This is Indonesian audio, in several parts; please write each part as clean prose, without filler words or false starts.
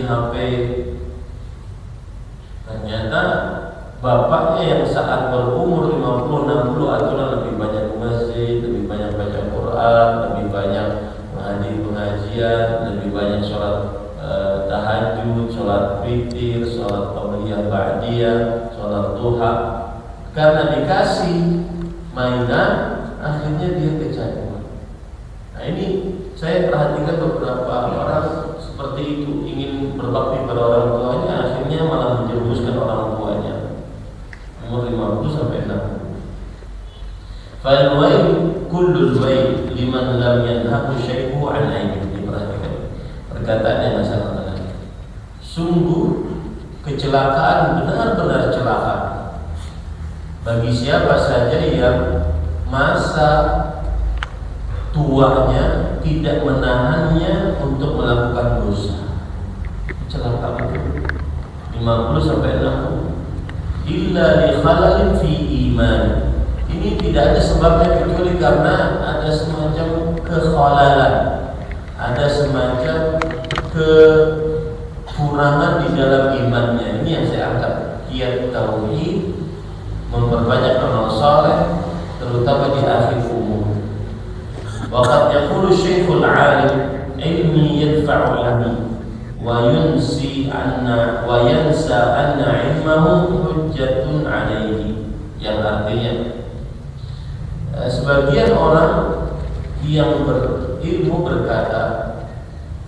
main HP. Ternyata bapaknya yang saat berumur 50, 60 aturan lebih banyak ke masjid, lebih banyak baca Quran, lebih banyak menghadiri pengajian, lebih banyak sholat tahajud, sholat witir, sholat qabliyah ba'diyah, sholat duha. Karena dikasih mainan, akhirnya dia kecanduan. Nah ini saya perhatikan beberapa orang seperti itu, ingin berbakti pada orang tuanya, akhirnya malah menjerumuskan orang tuanya. Umur 50 sampai 60. Fal wail kullul wail liman lam yanhahu syai'u an aibih. Diperhatikan perkataan yang masalah. Sungguh kecelakaan, benar-benar celaka bagi siapa saja yang masa tuanya tidak menahannya untuk melakukan dosa. Celaka betul. 50 sampai 60. Illa li khalalin fi iman. Ini tidak ada sebabnya kecuali karena ada semacam kekhalalan, ada semacam kekurangan di dalam imannya. Ini yang saya angkat. Kiat tauhid, memperbanyak amal saleh, terutama di akhir umur. Waqad yaqulu syekhul alim ilmi yadfa'u ilmi wa yansa anna ilmahu hujjatun alaihi. Yang artinya sebagian orang yang berilmu berkata,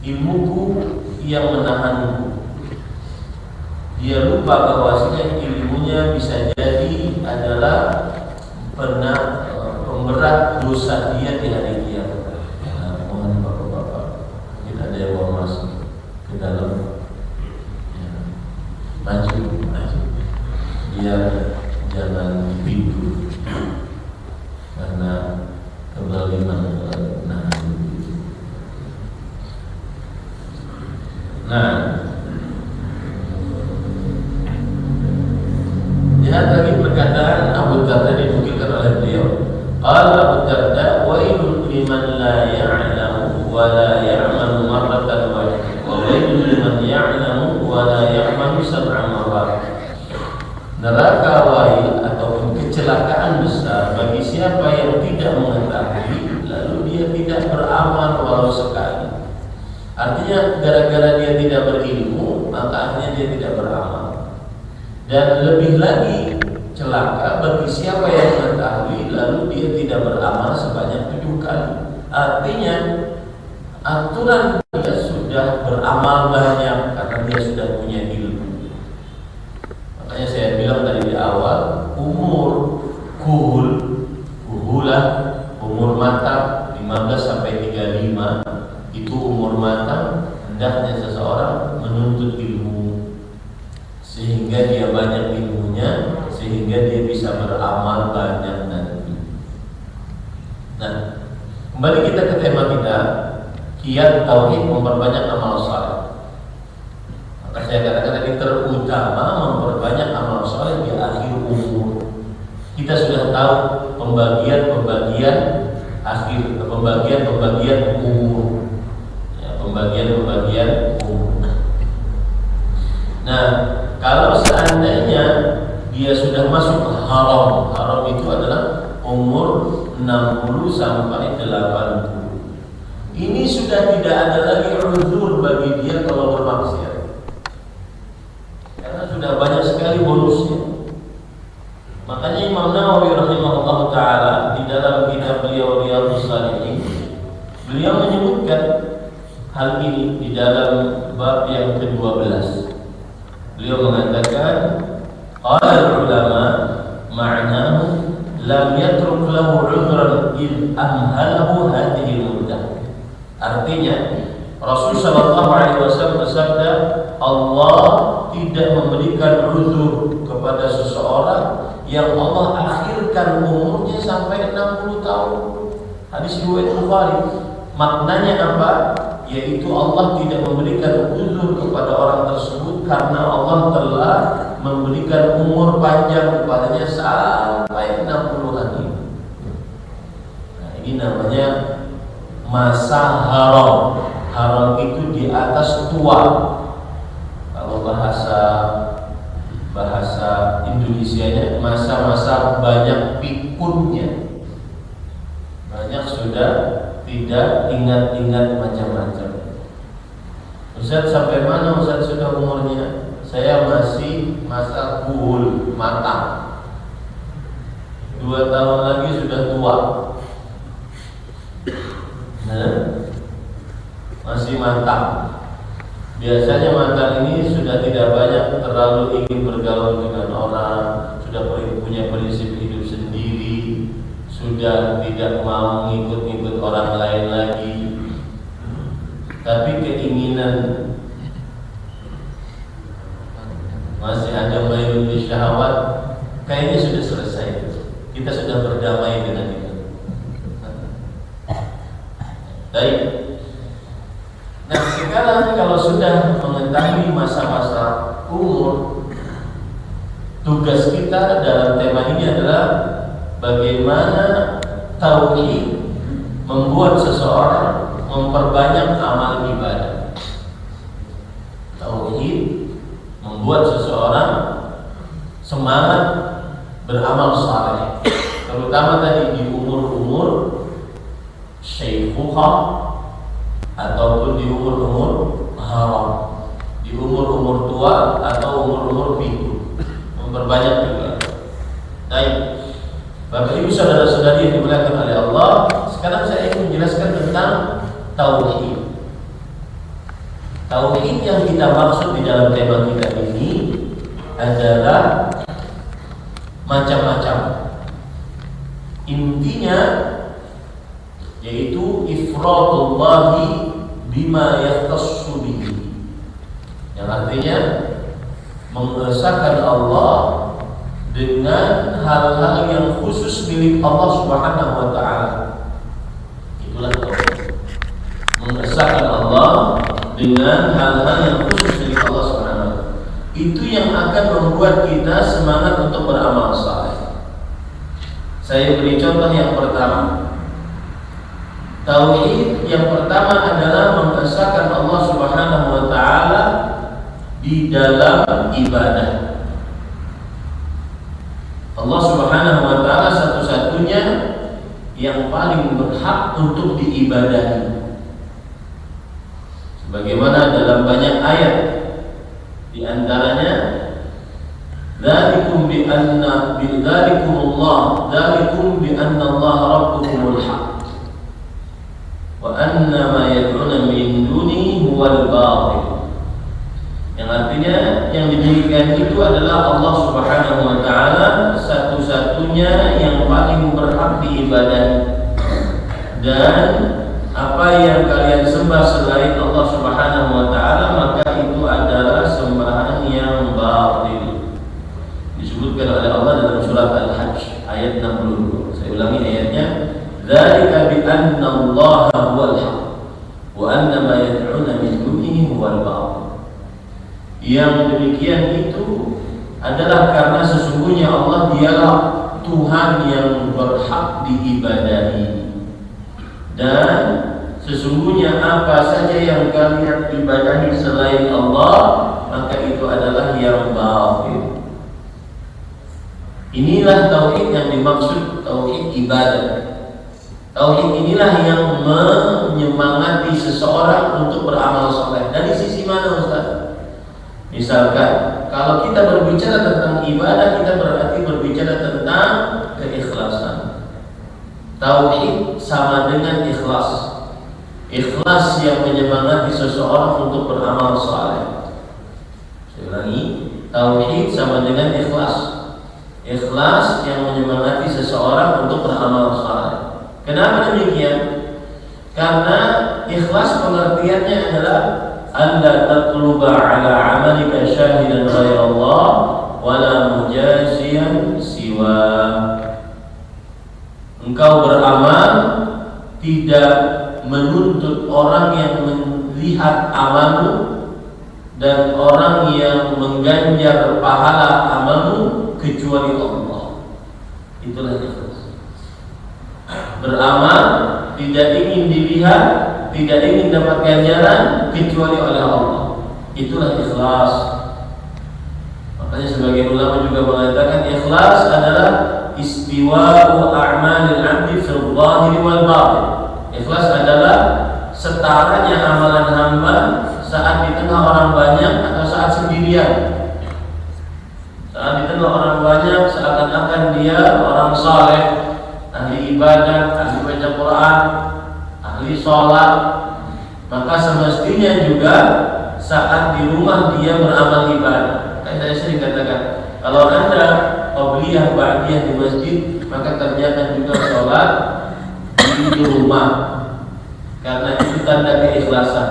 ilmuku yang menahanku. Dia lupa bahwasanya ilmunya bisa jadi adalah pemberat dosa dia di hari kiamat. Ya, mohon bapak-bapak, mungkin ada yang mau masuk ke dalam, ya, maju, biar jangan dipindu karena kezaliman. Lihat lagi perkataan Abu Darda dinukilkan oleh beliau. Qala Abu Darda, wailul liman la ya'lamu wa la ya'malu marratan wahidah wa wailul liman ya'lamu wa la ya'malu sab'a marrat. Neraka wail ataupun kecelakaan besar bagi siapa yang tidak mengetahui lalu dia tidak beramal walau sekali. Artinya gara-gara dia tidak berilmu, maka akhirnya dia tidak beramal. Dan lebih lagi celaka bagi siapa yang mengetahui lalu dia tidak beramal sebanyak 7 kali. Artinya aturan dia sudah beramal banyak karena dia sudah punya ilmu. Makanya saya bilang tadi di awal, umur kuhulah, umur matang 15 sampai 35 itu umur matang. Hendaknya seseorang menuntut ilmu sehingga dia banyak ilmunya, sehingga dia bisa beramal banyak nanti. Nah, kembali kita ke tema kita, kiat tauhid, memperbanyak amal saleh. Maka saya katakan tadi terutama memperbanyak amal saleh di akhir umur. Kita sudah tahu pembagian akhir, pembagian umur, ya, pembagian umur. Nah, kalau seandainya dia sudah masuk haram itu adalah umur 60 sampai 80. Ini sudah tidak ada lagi uzur bagi dia kalau bermaksiat, karena sudah banyak sekali bonusnya. Makanya Imam Nawawi rahimahullah taala di dalam kitab beliau Riyadhus Shalihin, beliau menyebutkan hal ini di dalam bab yang ke-12. Beliau mengatakan, qala ulama ma'nahu lam yatruk lahu 'udhran id amhalahu hadhihi muddah. Artinya Rasul sallallahu alaihi wasallam bersabda, Allah tidak memberikan uzur kepada seseorang yang Allah akhirkan umurnya sampai 60 tahun. Hadis riwayat Bukhari. Maknanya apa? Yaitu Allah tidak memberikan uzur kepada orang tersebut karena Allah telah memberikan umur panjang kepadanya sampai 60 hari. Nah, ini namanya masa haram. Haram itu di atas tua. bahasa Indonesianya masa-masa banyak pikunnya, banyak sudah tidak ingat-ingat macam-macam. Ustaz sampai mana Ustaz sudah umurnya? Saya masih masa kuhul, matang. 2 tahun lagi sudah tua. Masih matang. Biasanya matang ini sudah tidak banyak terlalu ingin bergaul dengan orang, sudah punya prinsip hidup sendiri, sudah tidak mau ngikut-ngikut orang lain lagi. Tapi keinginan masih ada mailun syahwat, kayaknya sudah selesai. Kita sudah berdamai dengan itu. Baik. Nah sekarang kalau sudah mengetahui masa-masa umur, tugas kita dalam tema ini adalah bagaimana tauhid membuat seseorang memperbanyak amal ibadah. Tauhid membuat seseorang semangat beramal saleh, terutama tadi di umur-umur syaikhah ataupun di umur-umur haram, di umur-umur tua atau umur-umur pikun, memperbanyak juga. Baik, Bapak Ibu saudara-saudari yang dimuliakan oleh Allah, sekarang saya ingin menjelaskan tentang tauhid. Tauhid yang kita maksud di dalam tema kita ini adalah macam-macam. Intinya yaitu ifradullahi bima yahtassu bihi, yang artinya mengesahkan Allah dengan hal-hal yang khusus milik Allah Subhanahu wa taala. Itulah tauhid. Mengesahkan Allah dengan hal-hal yang khusus milik Allah Subhanahu wa taala. Itu yang akan membuat kita semangat untuk beramal saleh. Saya beri contoh yang pertama. Tauhid yang pertama adalah mengesahkan Allah Subhanahu wa taala di dalam ibadah. Allah Subhanahu wa taala satu-satunya yang paling berhak untuk diibadahi. Sebagaimana dalam banyak ayat, di antaranya dzalikum bi anna bidzalikumullah dzalikum bi anna Allah rabbukumul haq wa anna ma yad'una min dunihi huwal batil. Yang artinya yang demikian itu adalah Allah Subhanahu wa taala satu-satunya yang paling berhak diibadahi, dan apa yang kalian sembah selain Allah Subhanahu wa taala maka itu adalah sembahan yang batil. Disebutkan oleh Allah dalam surat Al-Hajj ayat 62. Saya ulangi ayatnya. Dzalika bi anna Allah huwal haq wa anna ma yad'una min dunihi huwal batil. Yang demikian itu adalah karena sesungguhnya Allah dialah Tuhan yang berhak diibadahi, dan sesungguhnya apa saja yang kalian ibadahi selain Allah maka itu adalah yang batil. Inilah tauhid yang dimaksud tauhid ibadah. Tauhid inilah yang menyemangati seseorang untuk beramal saleh. Dari sisi mana Ustaz? Misalkan kalau kita berbicara tentang ibadah, kita berarti berbicara tentang keikhlasan. Tauhid sama dengan ikhlas. Ikhlas yang menyemangati seseorang untuk beramal saleh. Saya ulangi, tauhid sama dengan ikhlas. Ikhlas yang menyemangati seseorang untuk beramal saleh. Kenapa demikian? Karena ikhlas pengertiannya adalah alla tatluba ala amalika syahidan ghairallah wala mujasiyan siwa. Engkau beramal tidak menuntut orang yang melihat amalmu dan orang yang mengganjar pahala amalmu kecuali Allah. Itulah ikhlas. Beramal tidak ingin dilihat, tidak ingin dapat ganjaran kecuali oleh Allah. Itulah ikhlas. Makanya sebagian ulama juga mengatakan ikhlas adalah istiwa'u a'malil 'abdi fil zahir wal batin. Ikhlas adalah setaranya amalan hamba saat di tengah orang banyak atau saat sendirian. Saat di tengah orang banyak seakan-akan dia orang saleh, ahli ibadah, ahli baca Quran, ahli sholat. Maka semestinya juga saat di rumah dia beramal ibadah. Kayak saya sering katakan, kalau Anda qabliyah ba'diyah di masjid, maka kerjakan juga sholat di rumah. Karena itu tanda keikhlasan.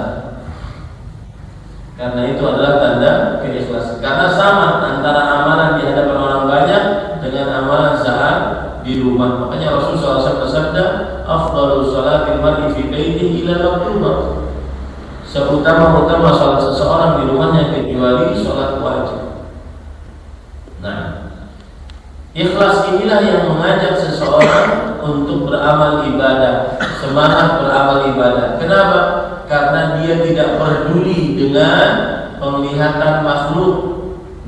Karena itu adalah tanda keikhlasan. Karena sama antara amalan di hadapan orang banyak dengan amalan saat di rumah. Makanya Rasulullah SAW bersabda, "Afdhalus shalatil mar'i fi baitihi illa maktubah." Seutama-utama salat seseorang di rumahnya kecuali salat wajib. Nah, ikhlas inilah yang mengajak seseorang untuk beramal ibadah, semangat beramal ibadah. Kenapa? Karena dia tidak peduli dengan penglihatan makhluk,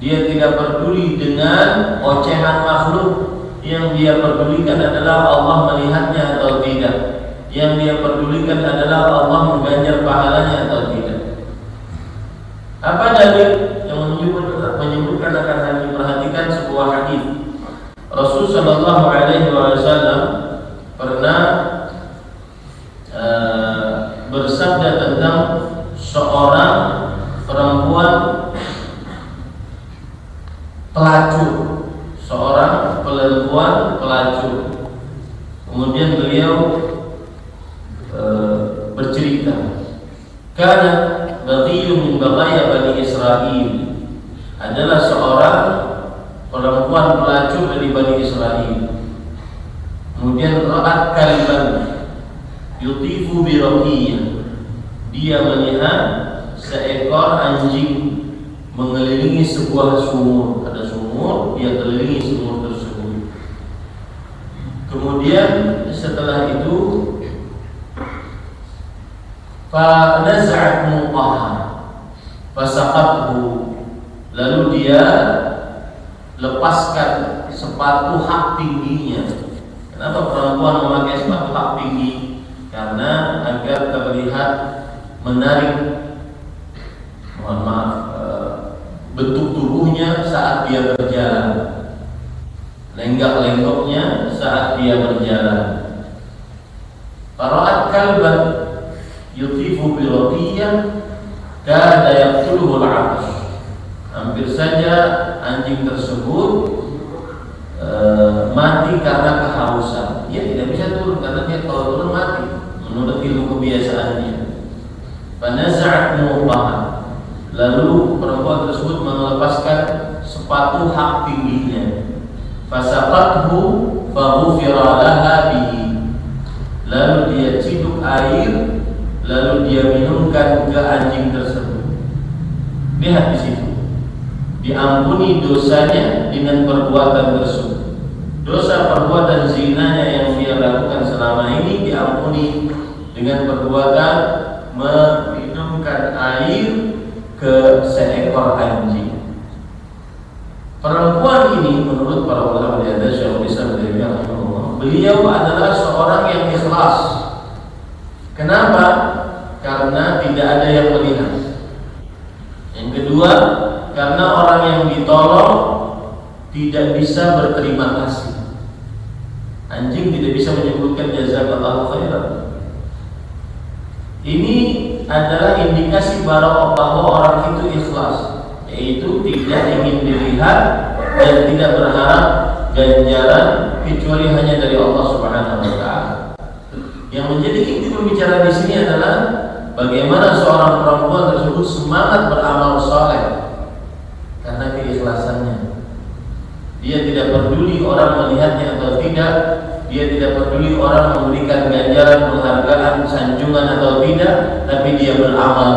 dia tidak peduli dengan ocehan makhluk. Yang dia pedulikan adalah Allah melihatnya atau tidak. Yang dia pedulikan adalah Allah mengganjar pahalanya atau tidak. Apa dalil yang menyebutkan akan hal ini? Perhatikan sebuah hadis. Rasul sallallahu alaihi wasallam pernah bersabda tentang seorang perempuan pelacur, seorang perempuan pelacur. Kemudian beliau bercerita, karena baghiyun min baghaya Bani Israil, adalah seorang perempuan pelacur dari Bani Israil. Kemudian ra'at kalban yutifu bi raqiyah, dia melihat seekor anjing mengelilingi sebuah sumur. Ada sumur, dia kelilingi sumur tersebut. Kemudian setelah itu fa naz'at muqaha fasaqathu, lalu dia lepaskan sepatu hak tingginya. Kenapa perempuan memakai sepatu hak tinggi? Karena agar terlihat menarik, bentuk tubuhnya saat dia berjalan, lenggak-lenggoknya saat dia berjalan. Fara'at kalban yutifu bi raqiyah kada yaqtuluhu al-'atash. Hampir saja anjing tersebut mati karena kehausan. Dia tidak bisa turun karena dia kalau turun mati menurut ilmu kebiasaannya. Fanaza'at muqaha, lalu perempuan tersebut melepaskan sepatu hak tingginya. Fasaqathu faghufira laha bihi, lalu dia ciduk air, lalu dia minumkan ke anjing tersebut. Lihat di situ, diampuni dosanya dengan perbuatan tersebut. Dosa perbuatan zinanya yang dia lakukan selama ini diampuni dengan perbuatan meminumkan air ke seekor anjing. Perempuan ini menurut para ulama di atas Syekhul Islam rahimahullah, beliau adalah seorang yang ikhlas. Kenapa? Karena tidak ada yang melihat. Yang kedua, karena orang yang ditolong tidak bisa berterima kasih. Anjing tidak bisa menyebutkan jazakallahu khairan. Ini adalah indikasi bahwa orang itu ikhlas, yaitu tidak ingin dilihat dan tidak berharap ganjaran kecuali hanya dari Allah Subhanahu wa taala. Yang menjadi inti pembicaraan di sini adalah bagaimana seorang perempuan tersebut semangat beramal saleh karena keikhlasannya. Dia tidak peduli orang melihatnya atau tidak, dia tidak peduli orang memberikan ganjaran, penghargaan, sanjungan atau tidak, tapi dia beramal.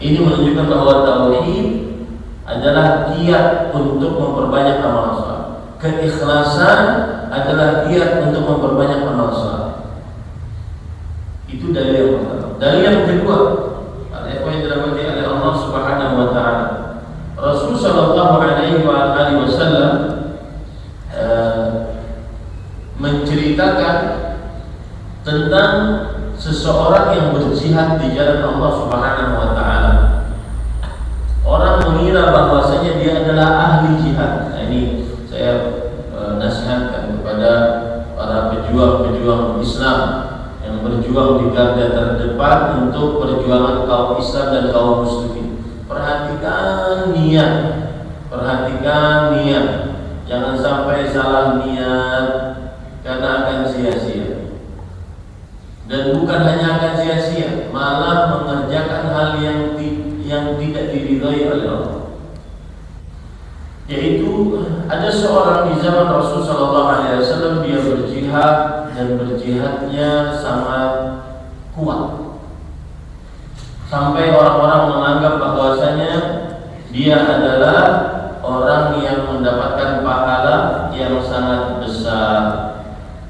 Ini menunjukkan bahwa tauhid adalah giat untuk memperbanyak amal saleh. Keikhlasan adalah giat untuk memperbanyak amal saleh. Itu dalil yang pertama. Dalil yang kedua, yang dirahmati oleh Allah Subhanahu wa taala. Rasul sallallahu Allah Subhanahu wa taala. Orang mengira bahwasanya dia adalah ahli jihad. Nah, ini saya nasihatkan kepada para pejuang-pejuang Islam yang berjuang di garda terdepan untuk perjuangan kaum Islam dan kaum muslimin. Perhatikan niat. Jangan sampai salah niat, karena akan sia-sia. Dan bukan hanya akan sia-sia, malah mengerjakan hal yang tidak diridhai oleh Allah. Yaitu ada seorang di zaman Rasul sallallahu alaihi wasallam, dia berjihad dan berjihadnya sangat kuat. Sampai orang-orang menganggap bahwasanya dia adalah orang yang mendapatkan pahala yang sangat besar.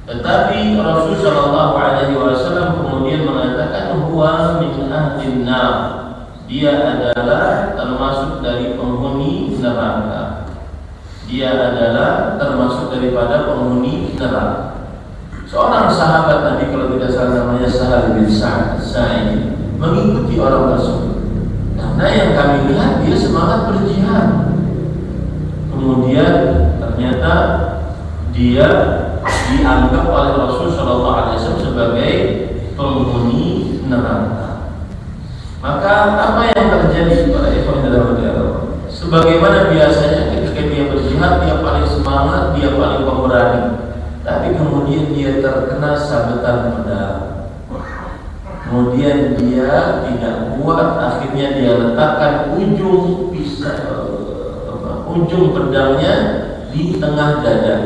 Tetapi Rasul sallallahu alaihi wasallam kemudian mengatakan huwa min ahlin nar. Dia adalah termasuk dari penghuni neraka. Dia adalah termasuk daripada penghuni neraka. Seorang sahabat tadi, kalau tidak salah namanya Sahal bin Sa'id, mengikuti orang tersebut. Karena yang kami lihat dia semangat berjihad. Kemudian ternyata dia dianggap oleh Rasul sallallahu alaihi wasallam sebagai penghuni neraka. Maka apa yang terjadi pada ikhwan dalam Allah? Sebagaimana biasanya ketika dia berjihad, dia paling semangat, dia paling pemberani. Tapi kemudian dia terkena sabetan pedang. Kemudian dia tidak kuat, akhirnya dia letakkan ujung pedangnya di tengah dada.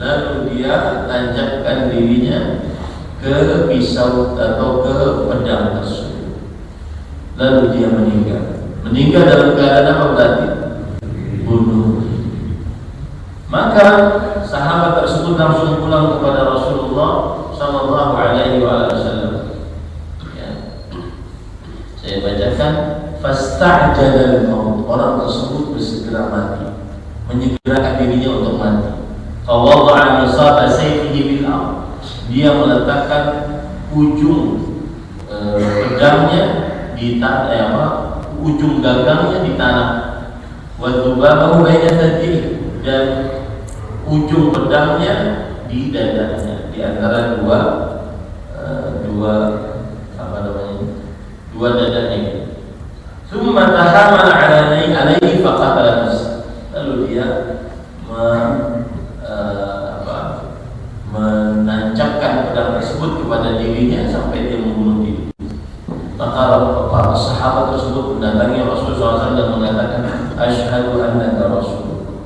Lalu dia tancapkan dirinya ke pisau atau ke pedang tersebut. Lalu dia meninggal. Meninggal dalam keadaan apa berarti? Bunuh. Maka sahabat tersebut langsung pulang kepada Rasulullah sallallahu alaihi wasallam. Ya. Saya bacakan, fasta'jala al-maut. Orang tersebut bersegera mati, menyegerakan dirinya untuk mati. Fawadha'a misaba sayfihi bil ardh. Dia meletakkan ujung pedangnya di tanah, ujung gagangnya di tanah. Wa dhubabahu baina thaddihi, dan ujung pedangnya di dadanya, di antara dua dadanya. Tsumma tahamala alaihi faqatala nafsahu. Lalu dia menancapkan pedang tersebut kepada dirinya sampai dia membunuh diri. Maka para sahabat tersebut mendatangi Rasulullah SAW dan mengatakan, asyhadu annaka Rasulullah.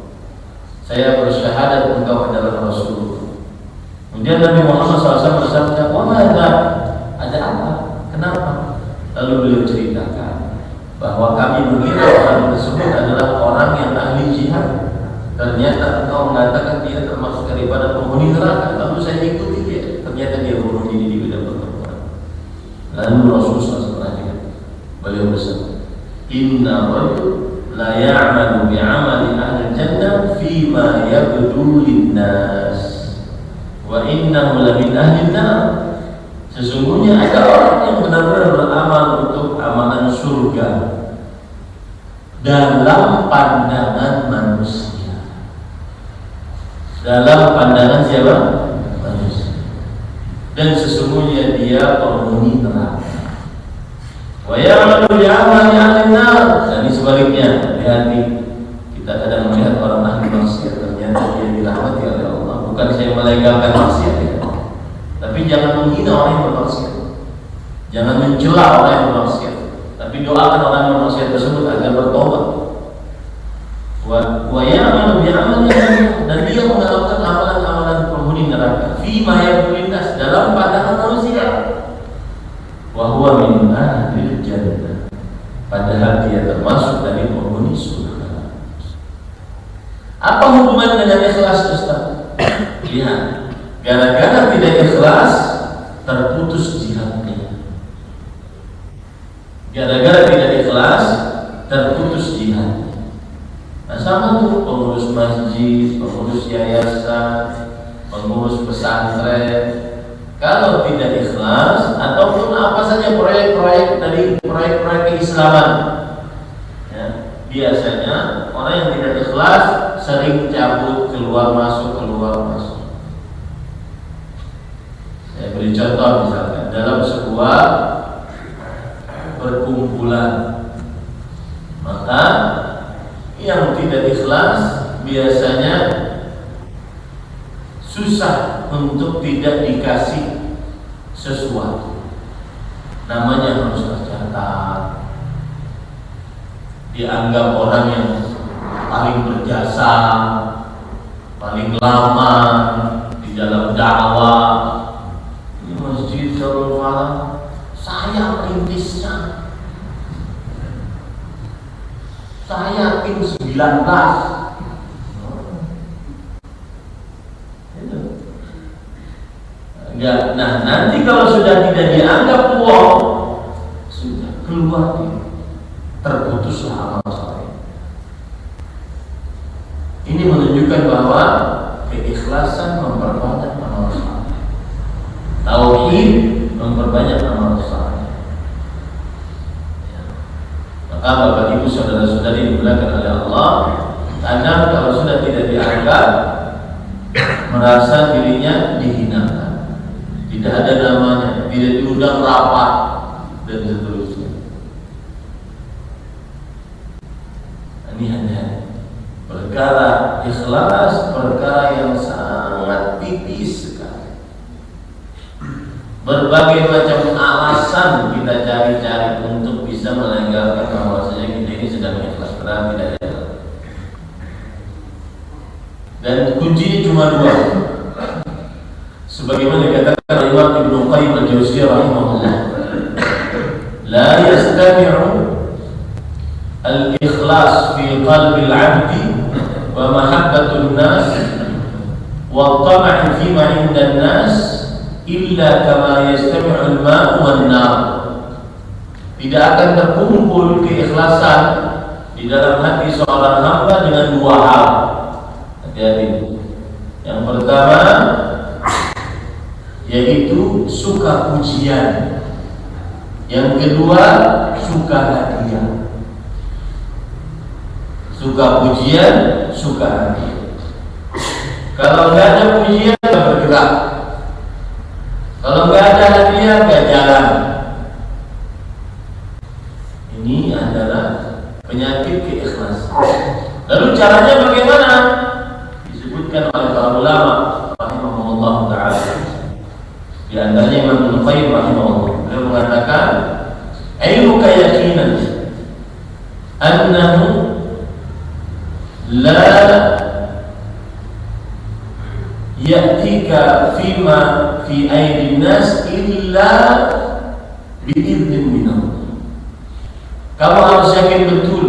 Saya bersyahadat engkau adalah Rasulullah. Kemudian Nabi Muhammad SAW bersabda, wa madza? Ada apa? Kenapa? Lalu beliau ceritakan bahwa kami mengira orang tersebut adalah orang yang ahli jihad. Ternyata engkau mengatakan dia termasuk daripada penghuni neraka. Lalu saya ikuti dia. Ternyata dia bunuh diri di bidang pertempuran. Lalu Rasulullah SAW beliau bersabda, inna rajul la ya'malu bi'amali ahli jannah fima yabdu linnas wa innahu la min ahli nar. Sesungguhnya ada orang yang benar-benar beramal untuk amalan surga dalam pandangan manusia. Dalam pandangan siapa? Manusia. Dan sesungguhnya dia penghuni neraka. Wa ya'malu bi'amali ahli nar. Dan sebaliknya, hati-hati. Kita kadang melihat orang ahli maksiat, ternyata dia dirahmati oleh Allah. Bukan saya melegalkan maksiat ya. Tapi jangan menghina orang yang bermaksiat. Jangan mencela orang yang bermaksiat. Tapi doakan orang yang bermaksiat tersebut agar bertobat. Wa ya'malu bi'amali ahli nar. Dan dia melakukan amalan-amalan penghuni neraka. Fima yabdulinnas, dalam pandangan manusia. Wa huwa min ahli jannah. Padahal dia termasuk dari penghuni surga. Apa hubungan dengan ikhlas, Ustaz? Lihat, gara-gara tidak ikhlas terputus jihadnya. Gara-gara tidak ikhlas terputus jihadnya. Nah, sama tuh pengurus masjid, pengurus yayasan, pengurus pesantren. Kalau tidak ikhlas ataupun apa saja proyek-proyek dari proyek-proyek keislaman, ya, biasanya orang yang tidak ikhlas sering cabut, keluar masuk. Saya beri contoh misalkan dalam sebuah perkumpulan, maka yang tidak ikhlas biasanya susah untuk tidak dikasih sesuatu. Namanya harus tercatat, dianggap orang yang paling berjasa, paling lama di dalam dakwah. Ini Masjid Darul Falah saya perintisnya, saya tim 19. Enggak. Nah, nanti kalau sudah tidak dianggap uang, sudah keluar dia, terputuslah amal soleh. Ini menunjukkan bahwa keikhlasan memperbanyak amal soleh, tauhid memperbanyak amal soleh. Ya. Maka Bapak Ibu saudara-saudari dimuliakan oleh Allah, kadang kalau sudah tidak dianggap, merasa dirinya dihinakan, tidak ada namanya, tidak diundang rapat, dan seterusnya. Ini hanya perkara ikhlas, perkara yang sangat tipis sekali. Berbagai macam alasan kita cari-cari untuk bisa menanggalkan bahwasanya kita ini sedang ikhlas, benar tidak ada. Dan kuncinya cuma dua. Sebagaimana dikatakan Imam Ibnu Qayyim al-Jauziyah rahimahullah, la yastami'u al-ikhlas fi qalbi al-'abdi wa mahabbatu an-nas wa at-tama'u fi ma 'inda an-nas illa kama yastami'u al-ma'u wan-nar. Tidak akan terkumpul keikhlasan di dalam hati seorang hamba dengan dua hal. Hati-hati. Yang pertama yaitu suka pujian, yang kedua suka hadiah. Suka pujian, suka hadiah. Kalau nggak ada pujian, nggak bergerak. Kalau nggak ada hadiah, nggak jalan. Ini adalah penyakit keikhlasan. Lalu caranya bagaimana? Disebutkan oleh para ulama rahimahumullah ta'ala. Di antaranya Imam Ibnu Qayyim rahimahullah, beliau mengatakan, "Ainuka yaqinan annahu la ya'tika fima fi aydin nas illa bi'idnin minallah." Kamu harus yakin betul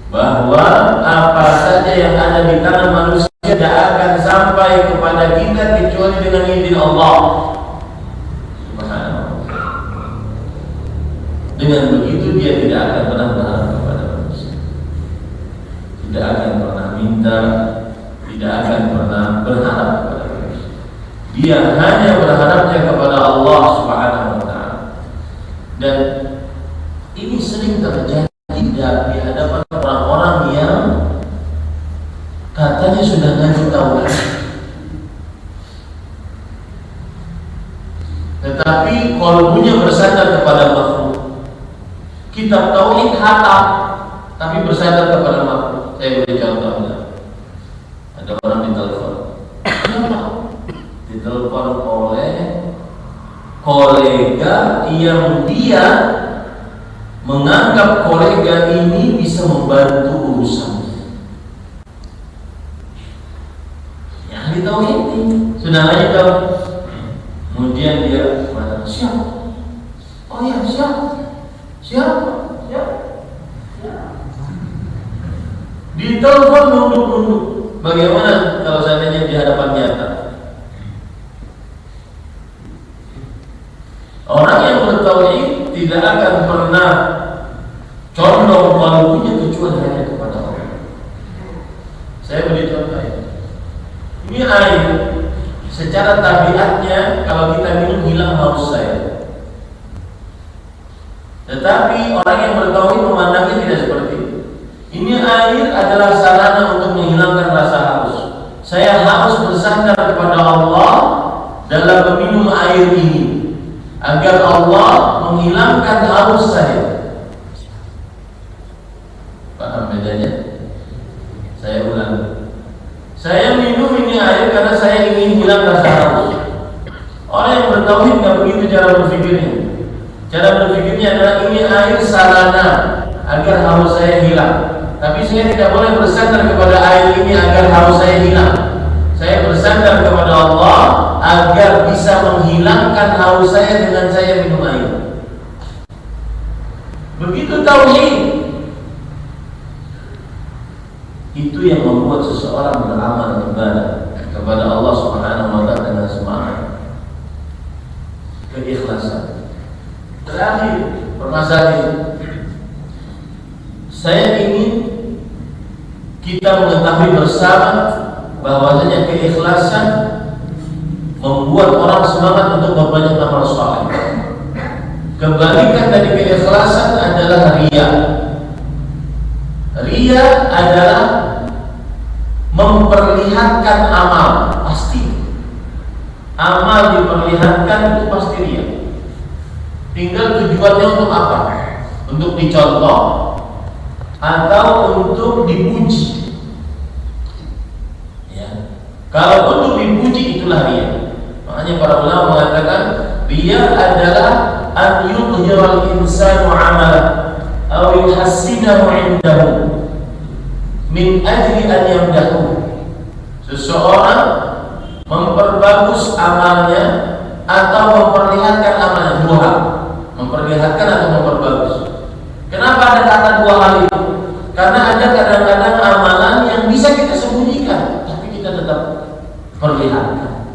bahwa apa saja yang ada di tangan manusia tidak akan sampai kepada kita kecuali dengan izin Allah. Dengan begitu dia tidak akan pernah berharap kepada manusia, tidak akan pernah minta, tidak akan pernah berharap kepada manusia. Dia hanya berharapnya kepada Allah Subhanahu wa ta'ala. Dan ini sering terjadi di hadapan orang-orang yang katanya sudah ngaji tauhid, tetapi qalbunya bersandar kepada makhluk. Kitab tauhid hatam, tapi bersandar kepada makhluk. Saya beri contohnya. Ada orang ditelepon. Kenapa? Ditelepon oleh kolega yang dia menganggap kolega ini bisa membantu urusannya. Ya, ahli tauhid ini sudah ahli tauhid. Kemudian dia mengatakan, siapa? Oh ya, siapa? Ditelepon nunduk-nunduk. Bagaimana kalau seandainya di hadapan nyata? Orang yang bertauhid tidak akan pernah condong kalbunya kecuali hanya kepada Allah. Saya beri contoh ini air. Secara secara tabiatnya kalau kita minum hilang haus saya. Tetapi orang yang bertauhid memandangnya tidak seperti itu. Ini air adalah sarana untuk menghilangkan rasa haus. Saya harus bersandar kepada Allah dalam meminum air ini agar Allah menghilangkan haus saya. Paham bedanya? Saya ulang. Saya minum ini air karena saya ingin hilang rasa haus. Orang yang bertauhid nggak begitu cara berpikirnya. Cara berpikirnya adalah ini air sarana agar haus saya hilang. Tapi saya tidak boleh bersandar kepada air ini agar haus saya hilang. Saya bersandar kepada Allah agar bisa menghilangkan haus saya dengan saya minum air. Begitu tauhid. Itu yang membuat seseorang beramal ibadah kepada Allah Subhanahu wa taala dengan semangat, keikhlasan. Terakhir, permasalahan saya ingin kita mengetahui bersama bahwasanya keikhlasan membuat orang semangat untuk berbanyak amal saleh. Kebalikan dari keikhlasan adalah riya. Riya adalah memperlihatkan amal, pasti. Amal diperlihatkan itu pasti riya. Tinggal tujuannya untuk apa? Untuk dicontoh atau untuk dipuji. Ya. Kalau untuk dipuji itulah riya. Makanya para ulama mengatakan riya adalah an yudhiral insanu amalan aw yuhassinahu indahu min ajli an yamdahu. Seseorang memperbagus amalnya atau memperlihatkan amalnya, dua hal. Memperlihatkan atau memperbagus. Kenapa ada kata dua hal itu? Karena ada kadang-kadang amalan yang bisa kita sembunyikan, tapi kita tetap perlihatkan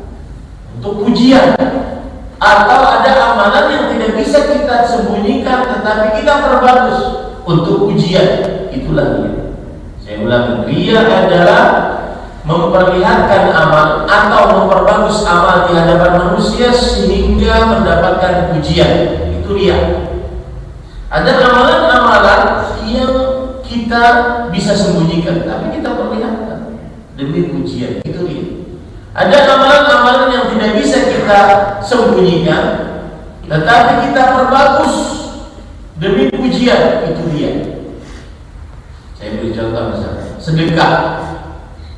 untuk pujian. Atau ada amalan yang tidak bisa kita sembunyikan, tetapi kita perbagus untuk pujian. Itulah riya. Saya ulangi, riya adalah memperlihatkan amal atau memperbagus amal di hadapan manusia sehingga mendapatkan pujian. Itu riya. Ada amalan-amalan yang kita bisa sembunyikan, tapi kita perlihatkan demi pujian. Itu riya. Ada amalan-amalan yang tidak bisa kita sembunyikan, tetapi kita perbagus demi pujian. Itu riya. Saya beri contoh misalnya, sedekah.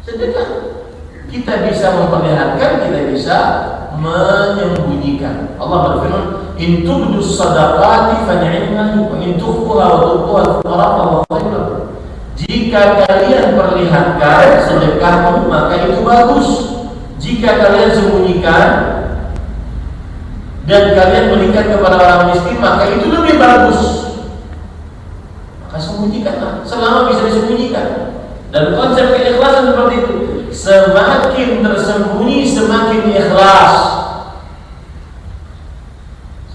Sedekah kita bisa memperlihatkan, kita bisa menyembunyikan. Allah berfirman, "In tubdus shadaqati fa ni'mahi wa in tukhfuha wa tu'tuha al-fuqara fa huwa khairun lakum." Jika kalian perlihatkan sedekahmu, maka itu bagus. Jika kalian sembunyikan dan kalian berikan kepada orang miskin, maka itu lebih bagus. Maka sembunyikanlah selama bisa disembunyikan. Dan konsep keikhlasan seperti itu. Semakin tersembunyi semakin ikhlas.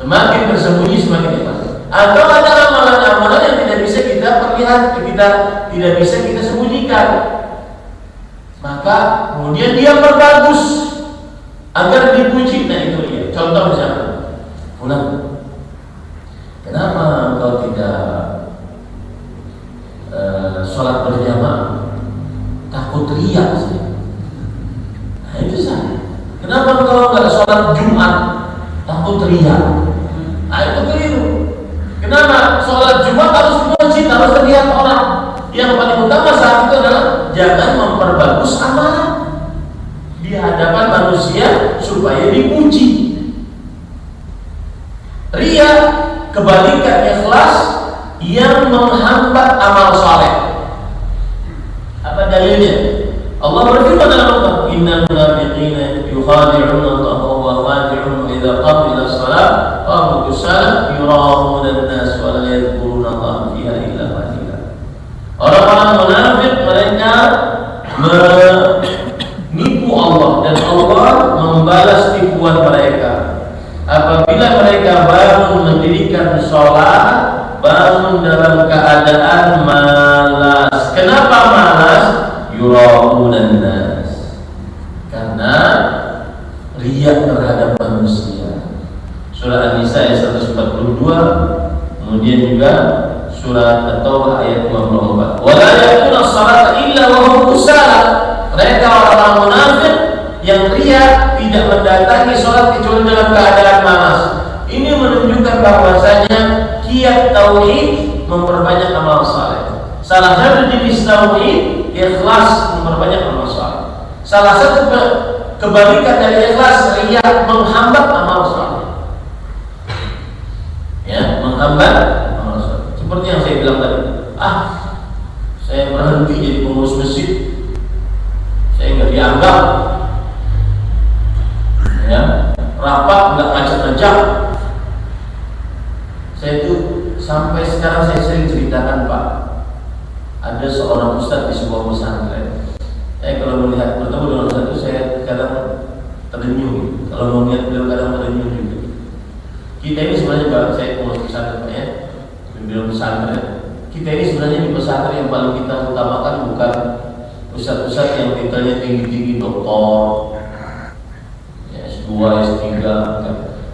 Semakin tersembunyi semakin ikhlas. Atau ada amalan-amalan yang tidak bisa kita perlihatkan, kita tidak bisa kita sembunyikan. Maka kemudian dia perbagus agar dipuji. Nah itu dia. Contoh misalnya, pulang. Kenapa engkau tidak sholat berjamaah? Takut riya sih. Nah itu saya. Kenapa engkau nggak sholat Jumat? Takut riya. Nah itu keliru. Kenapa sholat Jumat harus di masjid, harus terlihat orang? Yang paling utama saat itu adalah jangan memperbagus amalan di hadapan manusia supaya dipuji. Riya kebalikan ikhlas yang menghambat amal saleh. Apa dalilnya? Allah berfirman dalam Al-Qur'an, "Innal munafiqina yukhadi'una Allah wa huwa khadi'uhum idza qamu ila shalah qamu kusala yura'una an-nas wa la yadhkuruna Allah fiha illa qalila." Orang-orang munafik mereka menipu Allah dan Allah membalas tipuan mereka. Apabila mereka bangun mendirikan sholat, bangun dalam keadaan malas. Kenapa malas? Yura'unan nas. Karena kemudian juga surat At-Taubah ayat 24. Wala yaquluna as-salata illa wa hum kusala. Mereka orang-orang munafik yang riya tidak mendatangi sholat kecuali dalam keadaan malas. Ini menunjukkan bahwasanya kiat tauhid memperbanyak amal saleh. Salah satu jenis tauhid ikhlas memperbanyak amal saleh. Salah satu kebalikan dari ikhlas riya menghambat amal saleh. Ya, menghambat amal saleh. Seperti yang saya bilang tadi. Saya berhenti jadi pengurus masjid. Saya nggak dianggap. Ya, rapat nggak ngajak-ngajak. Saya itu sampai sekarang saya sering ceritakan, Pak. Ada seorang ustadz di sebuah pesantren. Saya kalau melihat bertemu dengan ustadz itu saya kadang terenyuh. Kalau melihat beliau kadang terenyuh juga. Kita ini sebenarnya, Pak, saya pengurus pesantren, Pak, ya, pimpinan pesantren. Kita ini sebenarnya di pesantren yang paling kita utamakan bukan ustadz-ustadz yang titelnya tinggi-tinggi, doktor, ya, S2, S3.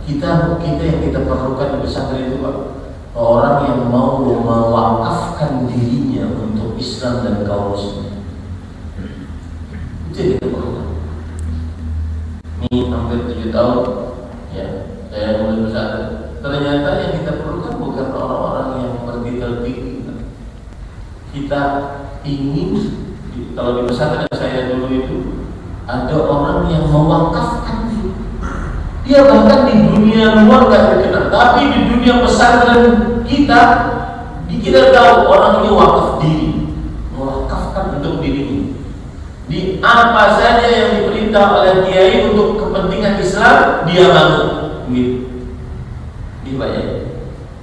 Kita yang kita perlukan di pesantren itu, Pak, orang yang mau mewakafkan dirinya untuk Islam dan kaum muslimin. Itu yang kita perlukan. Ini hampir 7 tahun ya saya mulai pesantren. Ternyata yang kita perlukan bukan orang-orang yang bertitel tinggi. Kita ingin, kalau di pesantren saya dulu itu ada orang yang mewakafkan diri. Dia bahkan di dunia luar gak terkenal, tapi di dunia pesantren kita tahu orang ini wakaf diri, mewakafkan untuk dirinya. Di apa saja yang diperintah oleh kiai untuk kepentingan Islam, dia bangun. Gitu. Dibayar.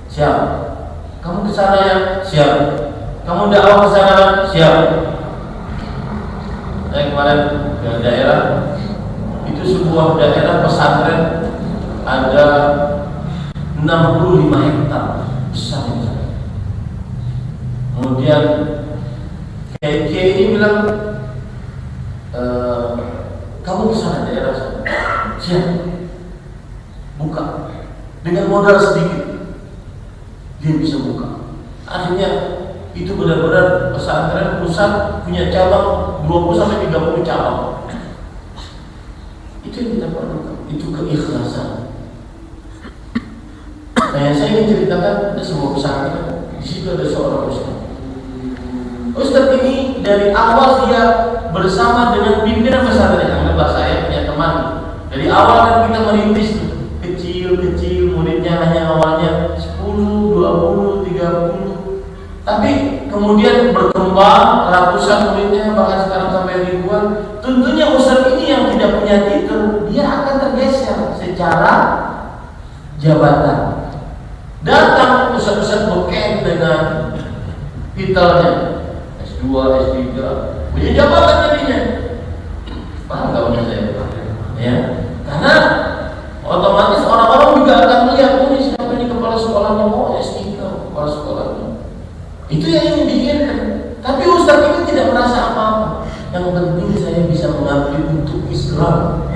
Siap. Kamu kesana ya? Siap. Kamu dakwah kesana? Siap. Saya kemarin ke daerah. Itu sebuah daerah pesantren ada 65 hektar besar. Kemudian kiai ini bilang, kamu kesana daerah sana. Siap. Buka. Dengan modal sedikit dia bisa buka. Akhirnya itu benar-benar pesantren pusat punya cabang 20-30 cabang. Itu yang kita perlukan, itu keikhlasan. Saya ingin ceritakan ada sebuah pesantren, di situ ada seorang ustaz. Ustaz ini dari awal dia bersama dengan pimpinan pesantren. Anggaplah saya punya teman. Dari awal kan kita merintis kecil, muridnya hanya awalnya 10, 20, 30. Tapi kemudian berkembang ratusan muridnya, bahkan sekarang sampai ribuan. Tentunya ustaz ini yang tidak punya titel, dia akan tergeser secara jabatan. Datang ustaz-ustaz beken dengan titelnya S2, S3, punya jabatan jadinya. Paham gak maksud saya? Ya, karena otomatis orang-orang juga akan melihat, ini siapa ini kepala sekolahnya, S3 kepala sekolahnya. Itu yang ingin diinginkan. Tapi ustaz ini tidak merasa apa-apa. Yang penting saya bisa mengabdi untuk Islam.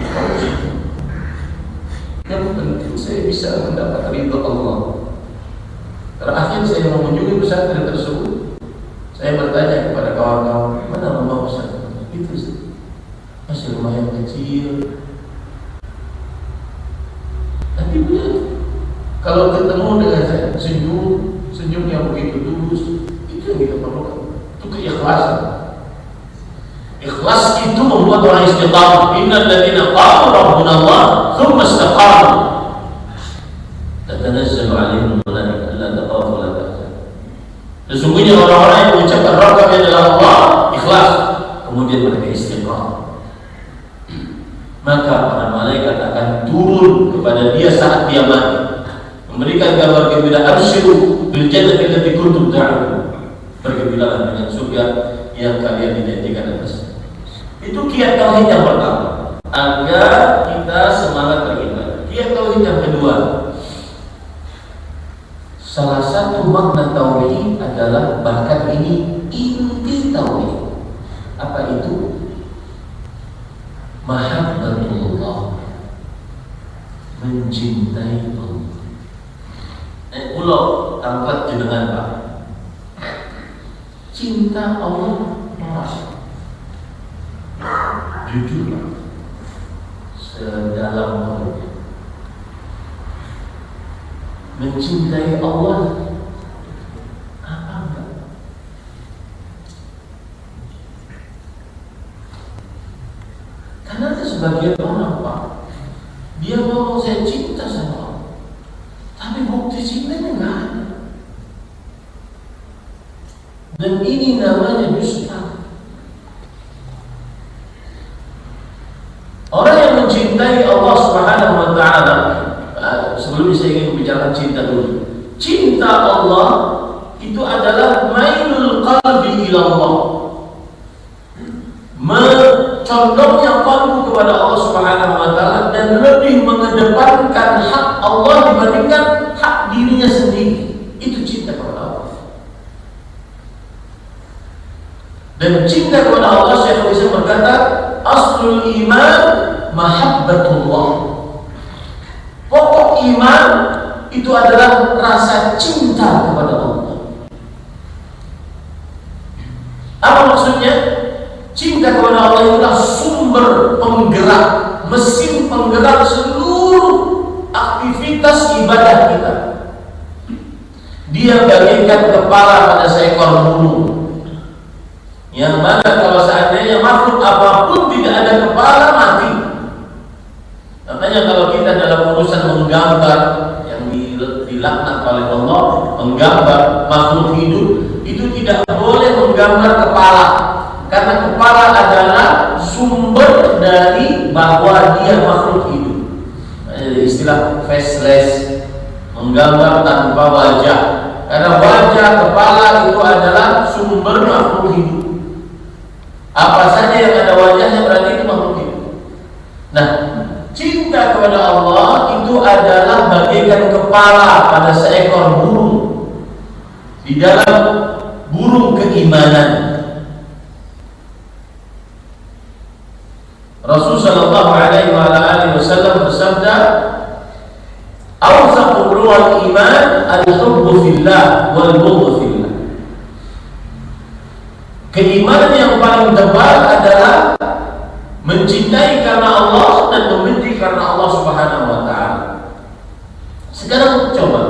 Yang penting saya bisa mendapat ridha Allah. Terakhir saya mengunjungi pesantren tersebut. Saya bertanya kepada kawan-kawan, mana rumah ustaz? Itu ustaz. Masih rumah yang kecil. Tapi benar, kalau ketemu dengan saya senyum yang begitu tulus, itu yang kita perlukan. Itu keikhlasan. Ikhlas itu membuat orang istiqamah. Innal ladzina qalu rabbuna Allah tsumma istaqamu tatanazzalu 'alaihim malaikatu alla takhafu wa la tahzanu. Sesungguhnya orang-orang yang mengucapkan Rabb kami adalah Allah, ikhlas, kemudian mereka istiqamah, maka para malaikat akan turun kepada dia saat dia mati, memberikan kabar gembira, absyiru bil jannati allati kuntum ta'lamun. Bergembiralah dengan surga yang kalian dijanjikan atas. Itu kiat tauhid yang pertama, agar kita semangat beribadah. Kiat tauhid yang kedua, salah satu makna tauhid adalah, bahkan ini inti tauhid. Apa itu? Mahabbatullah, mencintai Allah. jenengan Pak. Cinta Allah marah. Jujur Pak, sedalam perut. Mencintai Allah apa enggak? Karena ada sebagian orang Pak, dia ngomong saya cinta sama Allah, tapi bukti cintanya enggak ada. Dan ini namanya dusta. Orang yang mencintai Allah Subhanahu wa Ta'ala, sebelum saya ingin membicarakan cinta dulu. Cinta Allah itu adalah mailul qalbi ila Allah, mencondongnya qalbu kepada Allah Subhanahu wa Ta'ala dan lebih mengedepankan hak Allah dibandingkan hak dirinya sendiri. Itu cinta kepada Allah. Dan cinta kepada Allah, Syekhul Islam berkata, aslul iman mahabbatullah. Pokok iman itu adalah rasa cinta kepada Allah. Apa maksudnya? Cinta kepada Allah itulah sumber penggerak, mesin penggerak seluruh aktivitas ibadah kita. Dia bagaikan kepala pada seekor burung, yang mana kalau seandainya makhluk apapun tidak ada kepala, mati. Makanya kalau kita dalam urusan menggambar yang dilaknat oleh Allah, menggambar makhluk hidup, itu tidak boleh menggambar kepala, karena kepala adalah sumber dari bahwa dia makhluk hidup. Istilah faceless, menggambar tanpa wajah, karena wajah kepala itu adalah sumber makhluk hidup. Apa saja yang ada wajahnya berarti itu makhluk hidup. Nah, cinta kepada Allah itu adalah bagaikan kepala pada seekor burung di dalam burung keimanan. Rasul sallallahu alaihi wasallam bersabda, "Awsaqu ruhul iman al-hubbu fillah wal bughdhu fillah." Keimanan yang paling tebal adalah mencintai karena Allah dan membenci karena Allah Subhanahu wa Ta'ala. Sekarang coba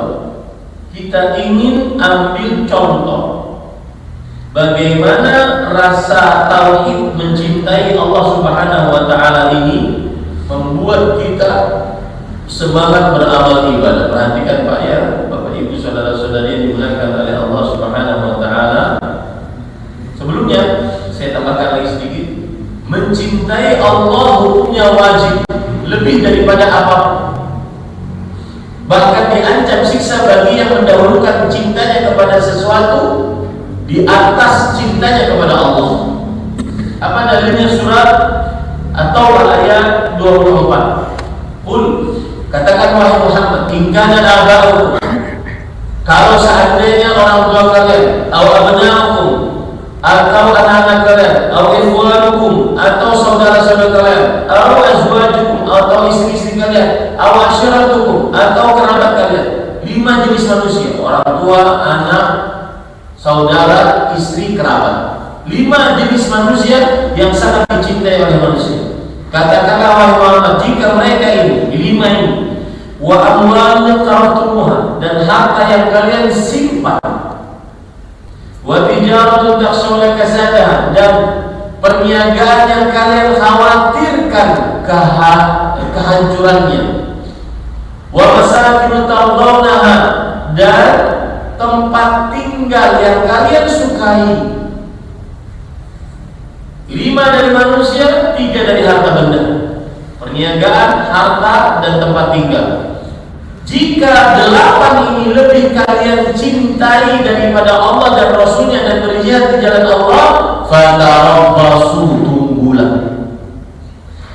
kita ingin ambil contoh bagaimana rasa tauhid mencintai Allah Subhanahu wa Ta'ala ini membuat kita semangat beramal ibadah. Perhatikan Pak ya, Bapak Ibu saudara-saudari yang dimuliakan oleh Allah Subhanahu wa Ta'ala. Sebelumnya saya tambahkan lagi sedikit. Mencintai Allah hukumnya wajib lebih daripada apapun. Bahkan diancam siksa bagi yang mendahulukan cintanya kepada sesuatu di atas cintanya kepada Allah. Apa dalilnya? Surat At-Taubah ayat 24. Qul, katakan wahai Muhammad, in kana aba'ukum, kalau seandainya orang tua kalian, atau abna'ukum, atau anak-anak kalian, atau ikhwanukum, atau saudara-saudara kalian, atau azwajukum, atau istri-istri kalian, atau asyiratukum, atau kerabat kalian. 5 jenis manusia: orang tua, anak, saudara, istri, kerabat. 5 jenis manusia yang sangat dicintai oleh manusia. Katakanlah wahai Muhammad, jika mereka ini, 5 ini, wa amwalun taraktumuha, dan harta yang kalian simpan, wa tijaratun takhshawna kasadaha, dan perniagaan yang kalian khawatirkan kehancurannya, wa masakin tardawnaha, dan tempat tinggal yang kalian sukai. 5 dari manusia, 3 dari harta benda: perniagaan, harta, dan tempat tinggal. Jika 8 ini lebih kalian cintai daripada Allah dan Rasulnya dan berjihad di jalan Allah, fatarabbasu, tunggulah.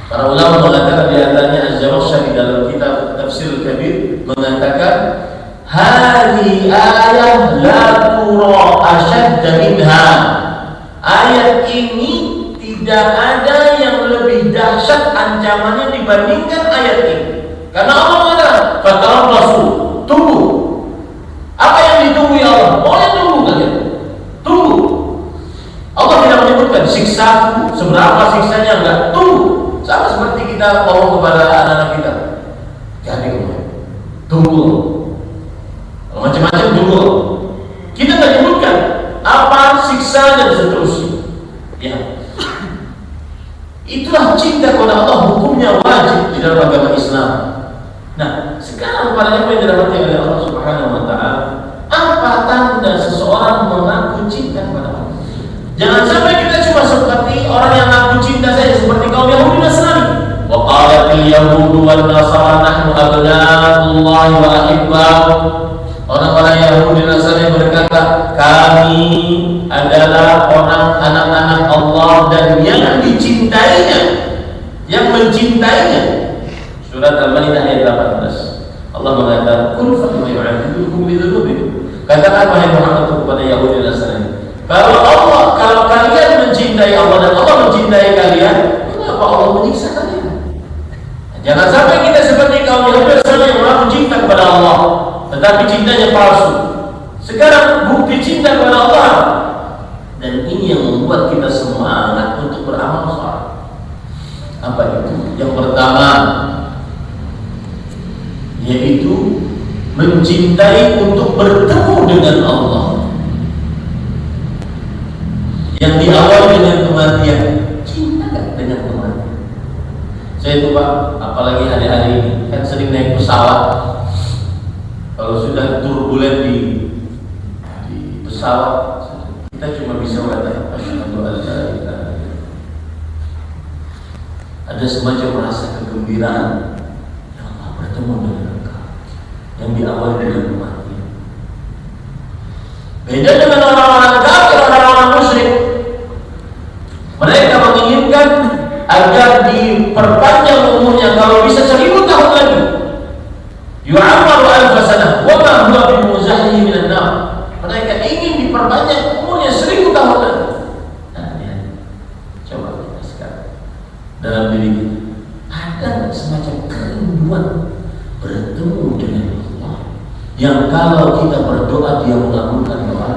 Para ulama mengatakan, di antaranya Az-Zamakhsyari dalam kitab Tafsir Kabir mengatakan, hadhihi ayat la tura ashadda minha. Ayat ini tidak ada yang lebih dahsyat ancamannya dibandingkan ayat ini. Karena Allah mengatakan, fatarabbasu, tunggu. Apa yang ditunggu? tunggu ya Allah. Boleh tunggu kalian. Tunggu. Allah tidak menyebutkan siksa seberapa siksanya, enggak. Tunggu. Sama seperti kita ngomong kepada anak-anak kita. Jadi tunggu. Macam-macam tunggu. Kita tidak menyebutkan apa siksa dan seterusnya. Ya. Itulah cinta kepada Allah, hukumnya wajib di dalam agama Islam. Nah, sekarang para yang dirahmati oleh Allah Subhanahu wa taala, apa tanda seseorang mengaku cinta kepada Allah? Jangan sampai kita cuma seperti orang yang mengaku cinta saja seperti kaum Yahudi Nasrani. Wa qalatil yahudu wan nasara nahnu abna'ullah wa ahibba'u. Orang-orang Yahudi Nasrani berkata, kami adalah orang anak-anak Allah dan yang dicintainya, yang mencintainya. Surat Al-Maidah ayat 18. Allah mengatakan, "Qul fa ma yu'adzibukum bi dzunubikum." Katakan wahai Muhammad kepada Yahudi dan Nasrani, kalau kalian mencintai Allah dan Allah mencintai kalian, kenapa Allah menyiksa kalian? Jangan sampai kita seperti kaum Yahudi dan Nasrani yang mengaku cinta kepada Allah, tetapi cintanya palsu. Sekarang bukti cinta kepada Allah, dan ini yang membuat kita semangat untuk beramal saleh. Apa itu? Yang pertama, yaitu mencintai untuk bertemu dengan Allah, yang diawali dengan kematian. Cinta gak dengan kematian? Saya itu Pak, apalagi hari-hari ini kan sering naik pesawat. Kalau sudah turbulen di pesawat, kita cuma bisa mengatakan asyhadu an la ilaha illallah. Ada semacam rasa kegembiraan yang bertemu dengan engkau, yang diawali dengan kematian. Beda dengan orang-orang kafir, orang-orang musyrik. Mereka menginginkan agar diperpanjang umurnya, kalau bisa 1000 tahun lagi. Yu'ammaru alfa sanah wa ma huwa bimuzahzihi minan nar. Mereka ingin diperpanjang umurnya 1000 tahun lagi. Nah, lihat. Coba kita sekarang dalam diri kita ada semacam kerinduan bertemu dengan Allah, yang kalau kita berdoa dia mengabulkan doa.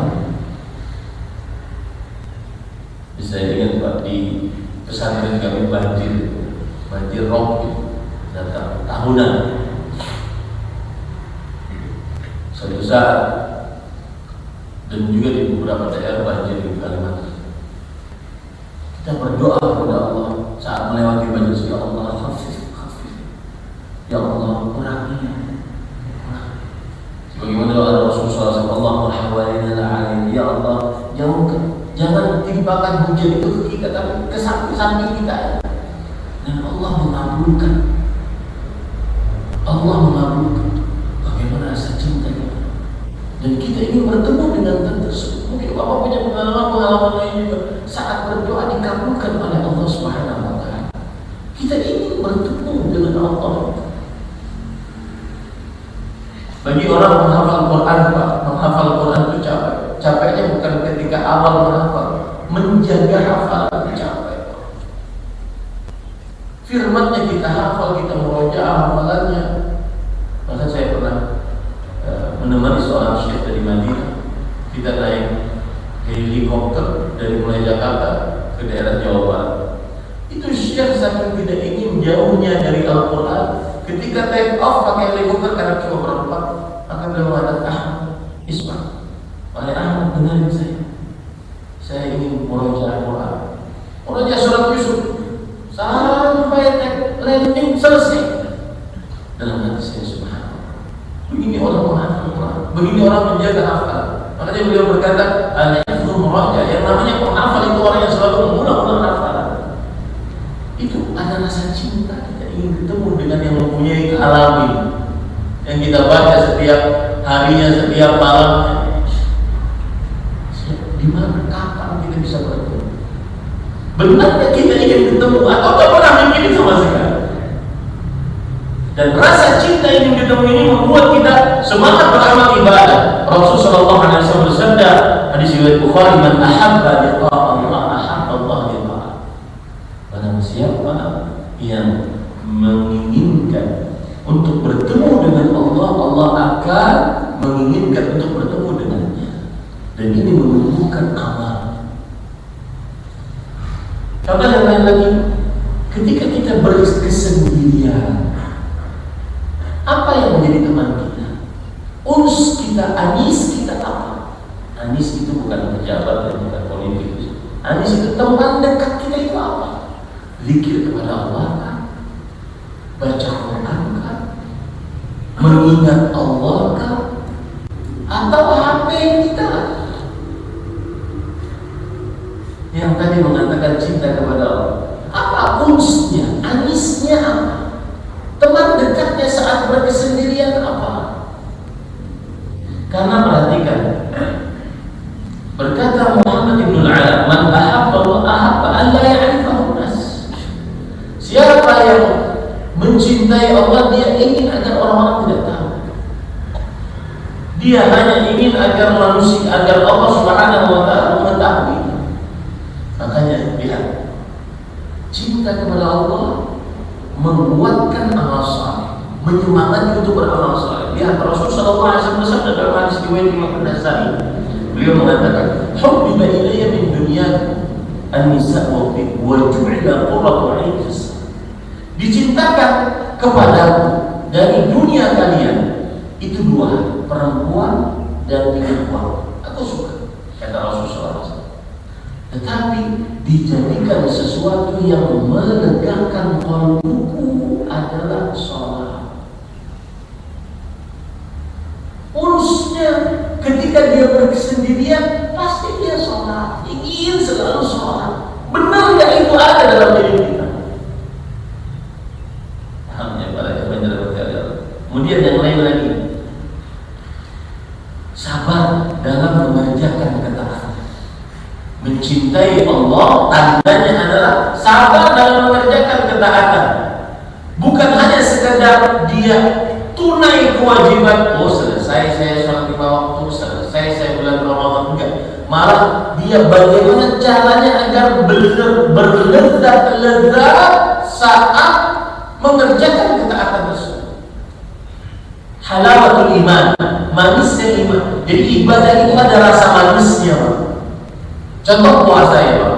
Saya ingat Pak, di pesantren kami banjir rob datang tahunan. Suatu saat, dan juga di beberapa daerah banjir di Kalimantan, kita berdoa kepada Allah saat melewati banjir. Ya Allah, khafif. Ya Allah, kurangi. Sebagaimana doa Rasulullah SAW, Allahumma hawalina la'alim. Ya Allah, jangan timpakan hujan itu ke kita, tapi ke samping kita. Dan Allah mengabulkan. Bagaimana rasa cintanya. Dan kita ingin bertemu dengan Tuhan tersebut. Mungkin Bapak punya pengalaman lain juga. Saat berdoa dikabulkan oleh Allah Subhanahu wa taala, kita ingin bertemu dengan Allah. Bagi orang menghafal Quran, Pak, menghafal Quran itu capek. Capeknya bukan ketika awal menghafal, menjaga hafalan itu capek. Firman-Nya kita hafal, kita merojaah hafalannya. Maka saya pernah menemani seorang syekh dari Madinah. Kita naik helikopter dari mulai Jakarta ke daerah Jawa Barat. Itu syekh saking tidak ingin jauhnya dari Al-Quran, ketika take off pakai helikopter karena cuma berempat, maka beliau mengatakan, Isma, wahai Ahmad, dengarin saya ingin merojaah Al-Quran, merojaah surat Yusuf sampai landing selesai. Dalam hati saya, subhanallah, begini orang menghafal Quran, begini orang menjaga hafalan. Makanya beliau berkata, al-hifdzu muraja, yang namanya penghafal itu orang yang selalu mengulang-ulang hafalan. Itu ada rasa cinta, kita ingin ketemu dengan yang mempunyai kealamin, yang kita baca setiap harinya, setiap malamnya. Di mana, kapan kita bisa bertemu? Benarnya kita ingin ketemu atau tak pernah mikirin sama sekali? Dan rasa cinta ingin ketemu ini membuat kita semangat beramal ibadah. Rasulullah SAW bersabda, hadis riwayat Bukhari, man ahabba liqa Allah ahabba Allah liqa'ah. Barang siapa yang menginginkan untuk bertemu dengan Allah, Allah akan menginginkan untuk bertemu dengan dan ini menumbuhkan amal. Contoh yang lain lagi, ketika kita berkesendirian, apa yang menjadi teman kita? Uns kita, anis kita apa? Anis itu bukan pejabat dan bukan politik. Anis itu teman dekat kita itu apa? Zikir kepada Allah kan? Baca Quran kan? Mengingat Allah kan? Atau HP kita yang tadi mengatakan cinta kepada Allah? Apa unsnya? Anisnya apa? Teman dekatnya saat berkesendirian apa? Karena perhatikan, berkata Muhammad ibn al-Ala, man ahabba wa ahabba an la ya'rifahu nas. Siapa yang mencintai Allah, dia ingin agar orang-orang tidak tahu. Dia hanya ingin agar manusia, agar Allah Subhanahu wa ta'ala mengetahui. Makanya lihat, cinta kepada Allah menguatkan amal saleh, menyemangati untuk beramal saleh. Lihat Rasulullah SAW bersabda dalam hadis riwayat Imam An-Nasai, beliau mengatakan, "Hubbiba ilayya min dunyakum an-nisa wa ju'ila qurratu 'aini fi as-salat." Dicintakan kepadaku dari dunia kalian itu dua, perempuan dan minum uang. Aku suka, kata Rasulullah SAW. Tetapi dijadikan sesuatu yang melegakan qalbuku adalah sholat. Unsnya ketika dia berkesendirian, pasti dia sholat, ingin selalu sholat. Benar ya itu ada dalam diri kita. Pahamnya para jemaah berkata. Kemudian yang lain lagi, sabar dalam mengerjakan ketaatan. Mencintai Allah tandanya adalah sabar dalam mengerjakan ketaatan. Bukan hanya sekedar dia tunai kewajiban, oh selesai saya sholat 5 waktu, selesai saya bulan Ramadan, enggak. Malah dia bagaimana caranya agar berlezat saat mengerjakan ketaatan tersebut. Halawatul iman, manisnya iman. Jadi ibadah itu ada rasa manisnya, Pak. Contoh puasa ya, Pak.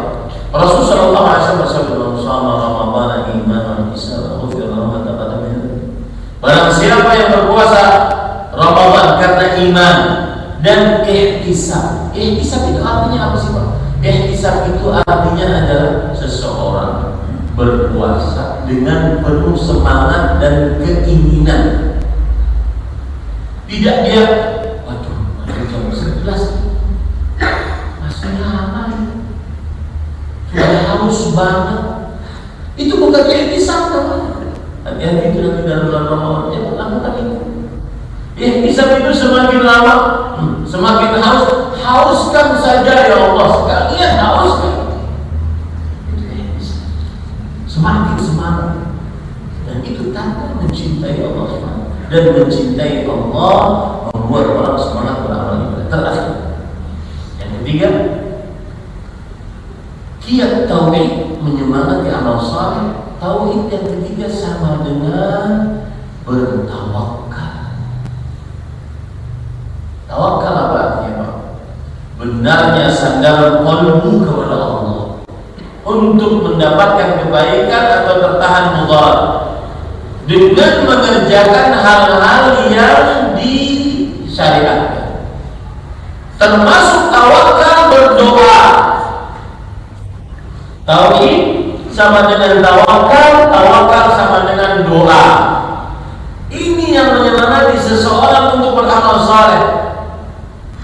Rasulullah SAW bersabda, "Shoma Ramadan imanan ihtisaban ghufira lahu ma taqaddama min dhanbihi." Barang siapa yang berpuasa Ramadan karena iman dan ihtisab. Ihtisab itu artinya apa sih, Pak? Ihtisab itu artinya adalah seseorang berpuasa dengan penuh semangat dan keinginan. Tidak dia, waduh, jam 11 masih lama nih, sudah haus banget. Itu bukan ihtisab namanya. Hati-hati itu nanti dalam bulan Ramadan, jangan lakukan itu. Ihtisab itu semakin lama, semakin haus, hauskan saja ya Allah, sekalian hauskan. Itu ihtisab. Semakin semangat, dan itu tanda mencintai Allah SWT. Dan mencintai Allah membuat orang semangat beramal ibadah. Terakhir, yang ketiga, kiat tauhid menyemangati amal saleh. Tauhid yang ketiga sama dengan bertawakal. Tawakal apa artinya, Pak? Benarnya sandaran qalbu kepada Allah untuk mendapatkan kebaikan atau tertahan mudarat dengan mengerjakan hal-hal yang disyariatkan, termasuk tawakal berdoa. Tauhid sama dengan tawakal, tawakal sama dengan doa. Ini yang menyemangati seseorang untuk beramal saleh.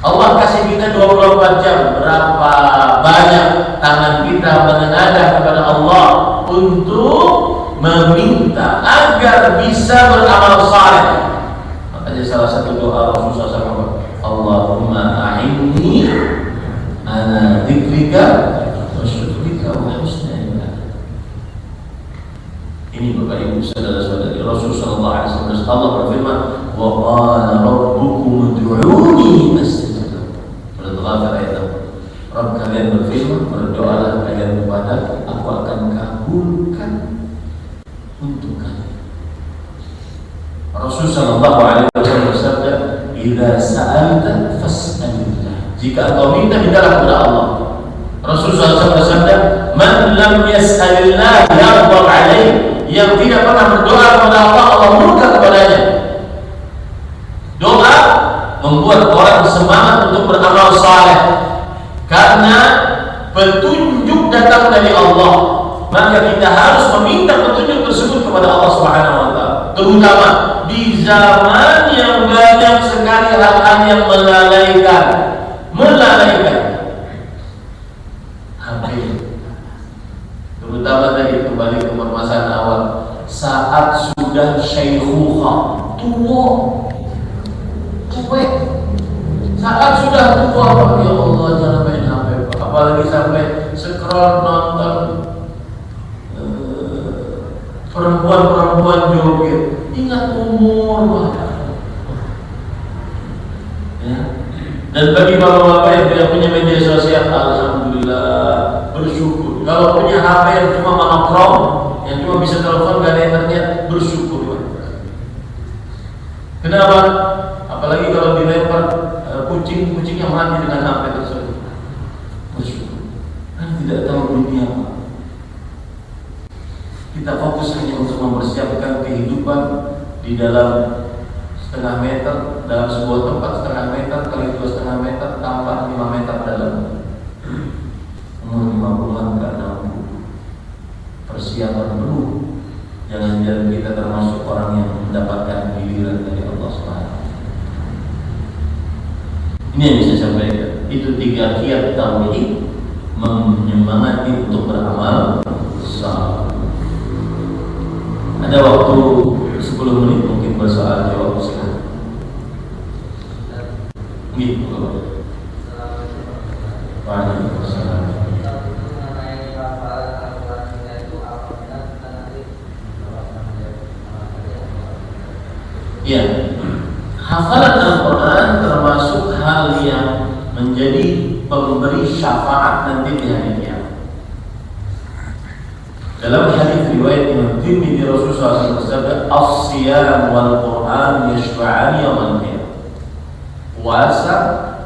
Allah kasih kita 24 jam. Berapa banyak tangan kita menengadah kepada Allah untuk meminta agar bisa beramal saleh. Makanya salah satu doa Rasulullah SAW, Allahumma a'inni ala dzikrika wa syukrika wa husni ibadah. Ini Bapak Ibu saudara-saudari, Rasulullah SAW Allah berfirman, wa qala rabbukum ud'uuni astajib lakum. Surat ayat 6. Rabb kalian berfirman, berdoalah kalian kepada aku akan kabulkan untuk kalian. Rasulullah SAW bersabda, "Idza sa'alta fas'alillah." Jika engkau minta, mintalah kepada Allah. Rasulullah SAW bersabda, "Man lam yas'alillah yaghdab alaih." Yang tidak pernah berdoa kepada Allah, Allah murka kepadanya. Doa membuat orang semangat untuk beramal saleh karena petunjuk datang dari Allah. Maka kita harus meminta petunjuk tersebut kepada Allah Subhanahu wa taala. Terutama di zaman yang banyak sekali hal-hal yang melalaikan. Terutama tadi kembali ke permasalahan awal, saat sudah syaikhuha, tua, saat sudah tua, ya Allah jangan main HP, apalagi sampai scroll nonton perempuan-perempuan joget. Ingat umur, ya. Dan bagi bapak-bapak yang tidak punya media sosial, alhamdulillah, bersyukur. Kalau punya HP yang cuma monokrom, yang cuma bisa telepon, gak ada internet, bersyukur. Kenapa? Apalagi kalau dilempar kucing-kucingnya mati dengan HP tersebut. Bersyukur. Kan tidak tahu dunia apa. Kita fokus hanya untuk mempersiapkan kehidupan di dalam setengah meter, dalam sebuah tempat setengah meter kali 2,5 meter tambah 5 meter dalam. Umur 50-an ke 60, persiapan dulu. Jangan-jangan kita termasuk orang yang mendapatkan giliran dari Allah SWT. Ini yang bisa saya sampaikan. Itu 3 kiat tauhid menyemangati untuk beramal saleh. Ada waktu 10 menit mungkin bersoal jawab silakan. Gitu. Waalaikumsalam. Ya, hafalan Al-Quran termasuk hal yang menjadi pemberi syafaat nanti di hari kiamat. Dalam hadis riwayat Imam Tirmidzi, Rasulullah SAW bersabda, "As-siyam wal Quran yashfa'ani yaumil qiyamah." Puasa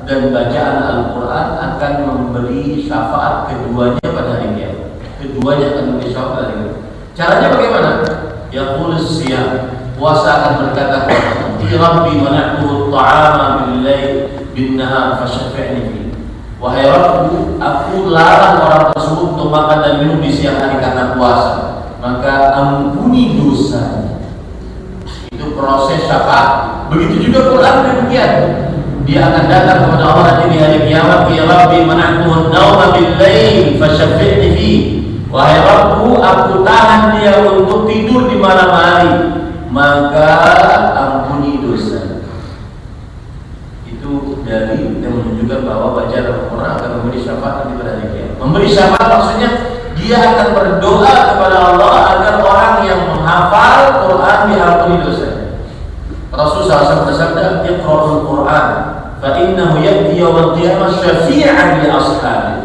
dan bacaan Al-Quran akan memberi syafaat keduanya pada hari kiamat. Keduanya akan memberi syafaat pada hari kiamat. Caranya bagaimana? Yaqulus siyam, puasa akan berkata, "Ya Rabbi mana'tuhu at-ta'ama bil-lail bin-nahar fashaffi'ni fi." Wahai Rabbku, aku larang orang tersebut untuk makan dan minum di siang hari karena puasa, maka ampuni dosanya. Itu proses syafaat. Begitu juga Quran demikian. Dia akan datang kepada Allah nanti di hari kiamat, "Ya Rabbi mana'tuhu an-nawma bil-lail fashaffi'ni fi." Wahai Rabbku, aku tahan dia untuk tidur di malam hari, maka ampuni dosa. Itu dalil yang menunjukkan bahwa bacaan Al-Quran akan memberi syafaat di pada hari kiamat. Memberi syafaat maksudnya dia akan berdoa kepada Allah agar orang yang menghafal Quran diampuni dosanya. Rasulullah SAW bersabda, "Iqra'ul Quran, fa innahu ya'ti yawmal qiyamah syafi'an li ashabihi."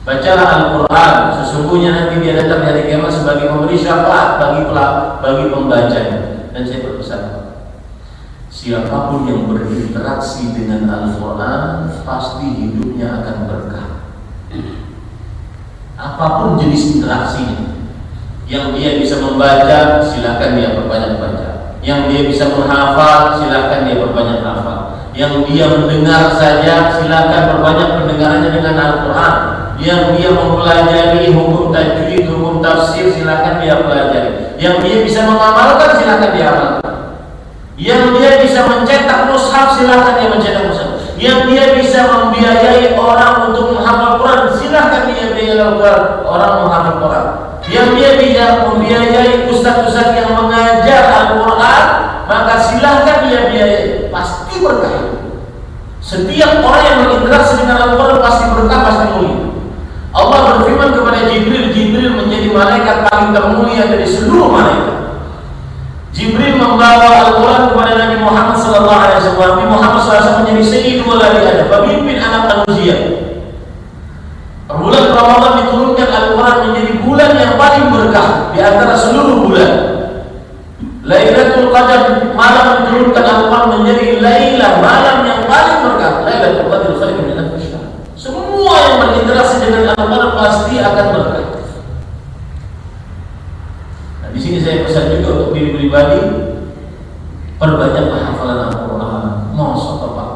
Bacalah Al-Quran, sesungguhnya nanti dia datang di hari kiamat sebagai memberi syafaat bagi pembacanya. Dan saya berpesan, siapapun yang berinteraksi dengan Al-Quran pasti hidupnya akan berkah. Apapun jenis interaksinya, yang dia bisa membaca, silakan dia perbanyak baca. Yang dia bisa menghafal, silakan dia perbanyak hafal. Yang dia mendengar saja, silakan perbanyak pendengarannya dengan Al-Quran. Yang dia mempelajari hukum tajwid, hukum tafsir, silakan dia pelajari. Yang dia bisa mengamalkan, silakan dia amalkan. Yang dia bisa mencetak mushaf, silakan dia mencetak mushaf. Yang dia bisa membiayai orang untuk menghafal Quran, silakan dia biayai orang menghafal Quran. Yang dia bisa membiayai ustaz-ustaz yang mengajar Al-Quran, maka silakan dia biayai. Pasti berkah. Setiap orang yang berinteraksi dengan Al-Quran pasti berkah, pasti mulia. Allah berfirman kepada Jibril, Jibril menjadi malaikat paling termulia dari seluruh malaikat. Jibril membawa Al-Quran kepada Nabi Muhammad SAW. Nabi Muhammad SAW menjadi sayyidul waladi Adam, pemimpin anak manusia. Bulan Ramadan diturunkan Al-Quran menjadi bulan yang paling berkah di antara seluruh bulan. Lailatul Qadar, malam diturunkan Al-Quran menjadi lailah, malam yang paling berkah. Lailatul Qadar khairun min alf diri pribadi, perbanyaklah hafalan Al-Quran. Masya Allah,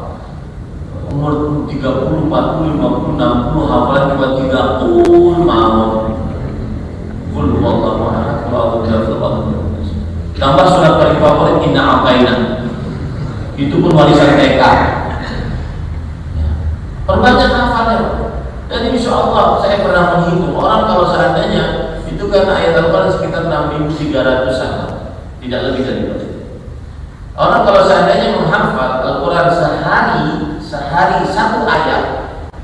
umur 30, 40, 50, 60 hafalan cuma 30 mau. Qul huwallahu ahad, qul a'udzu birabbil. Tambah surat paling favorit Inna A'taina. Itu pun warisan TK. Perbanyak hafalnya. Dan insya Allah saya pernah menghitung orang kalau seandainya itu kan ayat Al-Quran sekitar 6.300-an, tidak lebih dari itu. Orang kalau seandainya menghafal Al-Quran sehari satu ayat,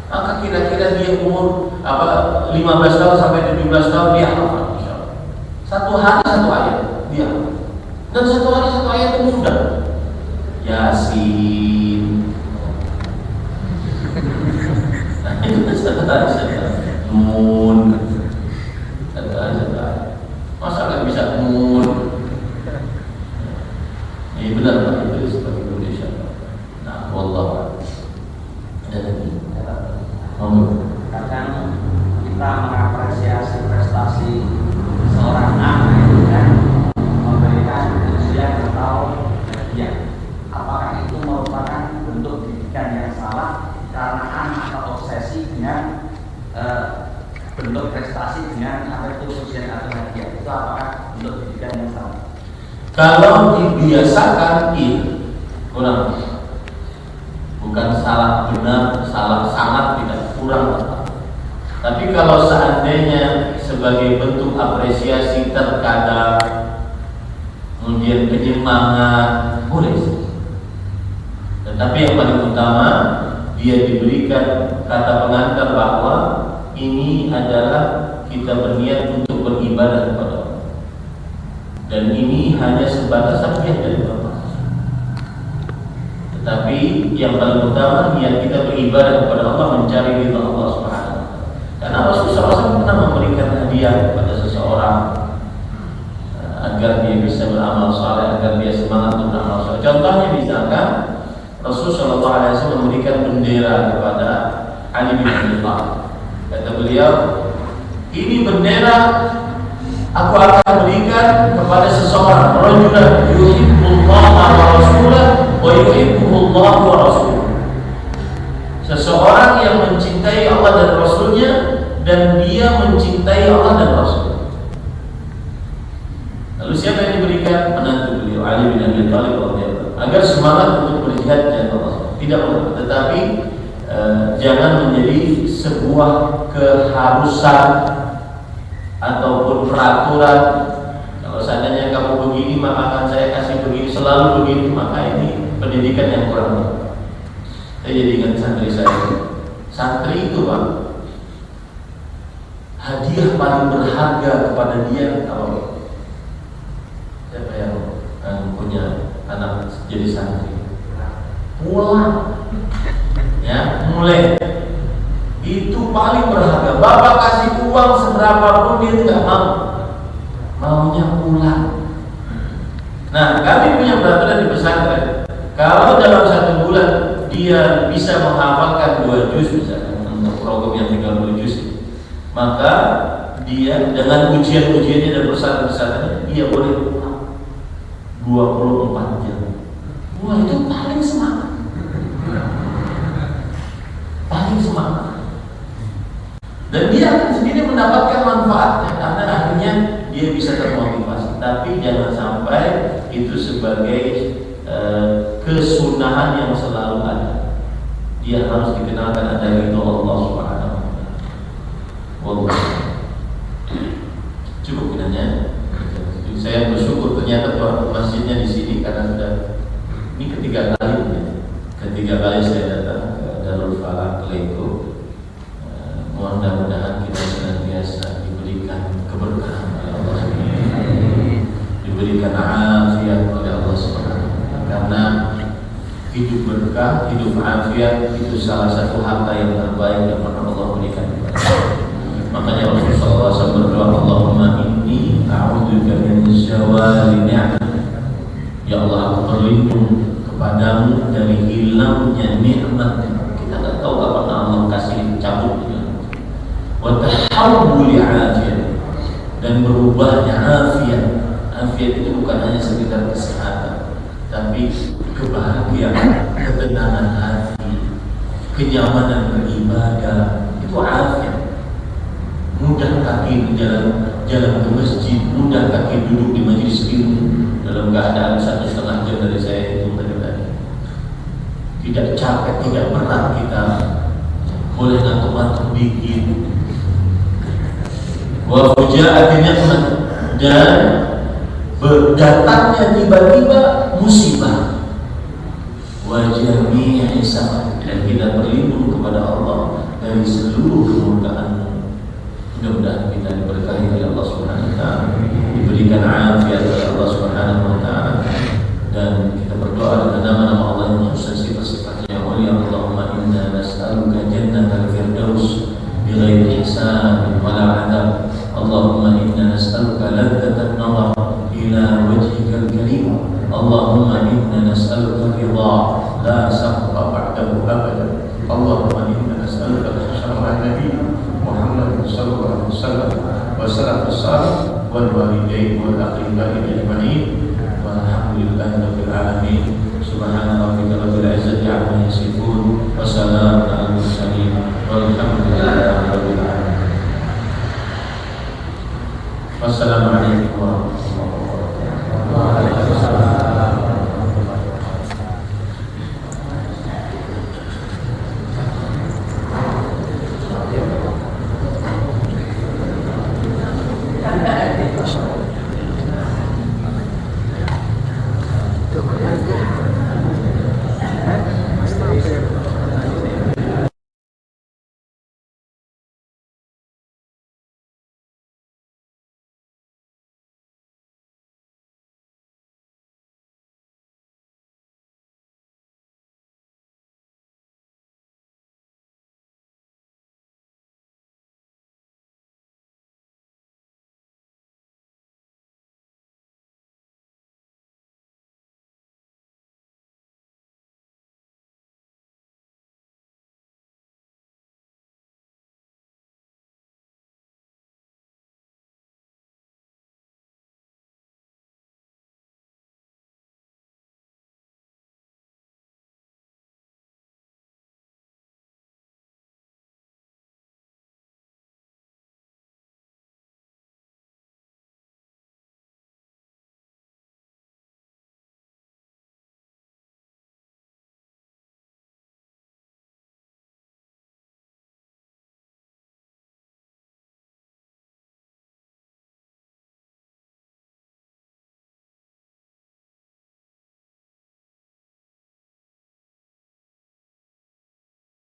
maka kira-kira dia umur 15 tahun sampai 17 tahun dia hafal. Insya Allah. Satu hari satu ayat dia hafal. Dan satu hari satu ayat itu mudah. Yasin. Nah, itu kan satu hari satu ayat. Nun. Satu hari satu ayat. Masa nggak bisa nun? Ini benar Pak, itu seperti Indonesia. Nah, wallah. Ada lagi. Kadang kita mengapresiasi prestasi seorang anak itu kan memberikan ujian atau hadiah. Apakah itu merupakan bentuk didikan yang salah karena anak atau obsesi dengan bentuk prestasi dengan apa itu ujian atau hadiah? Itu apakah bentuk didikan yang salah? Kalau dibiasakan kurang, bukan salah benar, salah sangat tidak, kurang. Tapi kalau seandainya sebagai bentuk apresiasi terkadang, kemudian penyemangat, boleh sih. Tetapi yang paling utama dia diberikan kata pengantar bahwa ini adalah kita berniat untuk beribadah kepada Allah. Dan ini hanya sebatas hadiah dari Bapak. Tetapi yang paling utama niat kita beribadah kepada Allah, mencari ridha Allah Subhanahu wa taala. Karena Rasulullah SAW pernah memberikan hadiah kepada seseorang agar dia bisa beramal saleh, agar dia semangat untuk beramal saleh. Contohnya misalkan Rasulullah SAW memberikan bendera kepada Ali bin Abi Thalib. Kata beliau, ini bendera aku akan berikan kepada seseorang, rajulan yuhibbullaha wa rasulahu wa yuhibbuhullah wa rasuluhu. Seseorang yang mencintai Allah dan Rasulnya, dan dia mencintai Allah dan Rasul. Lalu siapa yang diberikan? Menantu beliau, Ali bin Abi Thalib radhiyallahu, agar semangat untuk berjihad di jalan Allah. Tidak boleh, tetapi jangan menjadi sebuah keharusan ataupun peraturan. Kalau seandainya kamu begini maka akan saya kasih begini, selalu begitu, maka ini pendidikan yang kurang. Saya jadi ingat santri saya. Santri itu Pak, hadiah paling berharga kepada dia kalau siapa yang punya anak jadi santri, pulang ya, mulai itu paling berharga. Bapak kasih uang seberapa pun dia tidak mau, maunya pulang. Nah, kami punya peraturan di pesantren, kalau dalam 1 bulan dia bisa menghafalkan 2 juz misalnya untuk program yang 30 juz, maka dia dengan ujian-ujiannya dan pesantren dia boleh pulang 24 jam. Wah, itu paling semangat, paling semangat. Dan dia akan sendiri mendapatkan manfaatnya karena akhirnya dia bisa termotivasi. Tapi jangan sampai itu sebagai kesunahan yang selalu ada. Dia harus dikenalkan ada ridho Allah Subhanahu wa taala. Wallah. Cukup kiranya. Saya bersyukur ternyata masjidnya di sini karena sudah ini ketiga kali saya datang ke Darul Falah Keleko. Mudah-mudahan kita senantiasa diberikan keberkahan oleh Allah SWT, diberikan afiat oleh Allah SWT. Karena hidup berkah, hidup afiat itu salah satu harta yang terbaik yang pernah Allah berikan kepada kita. Makanya Rasulullah SAW berdoa, Allahumma inni a'udzubika min zawali ni'mah. Ya Allah, aku berlindung kepadamu dari hilangnya nikmat. Kita tidak tahu kapan Allah kasih cabut wa tahawuli afiyah, dan berubahnya afiat Afiat itu bukan hanya sekedar kesehatan, tapi kebahagiaan, ketenangan hati, kenyamanan beribadah, itu afiat. Mudah kaki jalan ke masjid, mudah kaki duduk di majelis ilmu dalam keadaan 1,5 jam dari saya itu tadi. Tidak capek, tidak berat kita, boleh ngantuk-ngantuk dikit. Wa fuja'atin nikmat, dan berdatangnya tiba-tiba musibah. Wa jami'i sakhat, dan kita berlindung kepada Allah dari seluruh kemurkaan. Mudah-mudahan kita diberkahi oleh Allah Subhanahu wa taala, diberikan afiat oleh Allah Subhanahu wa taala, dan kita berdoa dengan nama-nama Allah yang husna, sifat-sifatnya yang mulia. Allahumma inna nas'aluka jannatal firdaus bighairi hisab wala 'adzab. Allahumma inna nas'aluka ladzatan nazar ila wajhikal karim. Allahumma inna nas'aluka ridha la sakhta ba'dahu abadan. Allahumma inna nas'aluka syarra nabi Muhammad sallallahu alaihi wasallam wa salafus salih wal walidain wal aqribain ajma'in. Walhamdulillahi rabbil alamin. Subhana rabbika rabbil izzati amma yasifun wa salamun alal mursalin walhamdulillahi rabbil alamin. Wassalamualaikum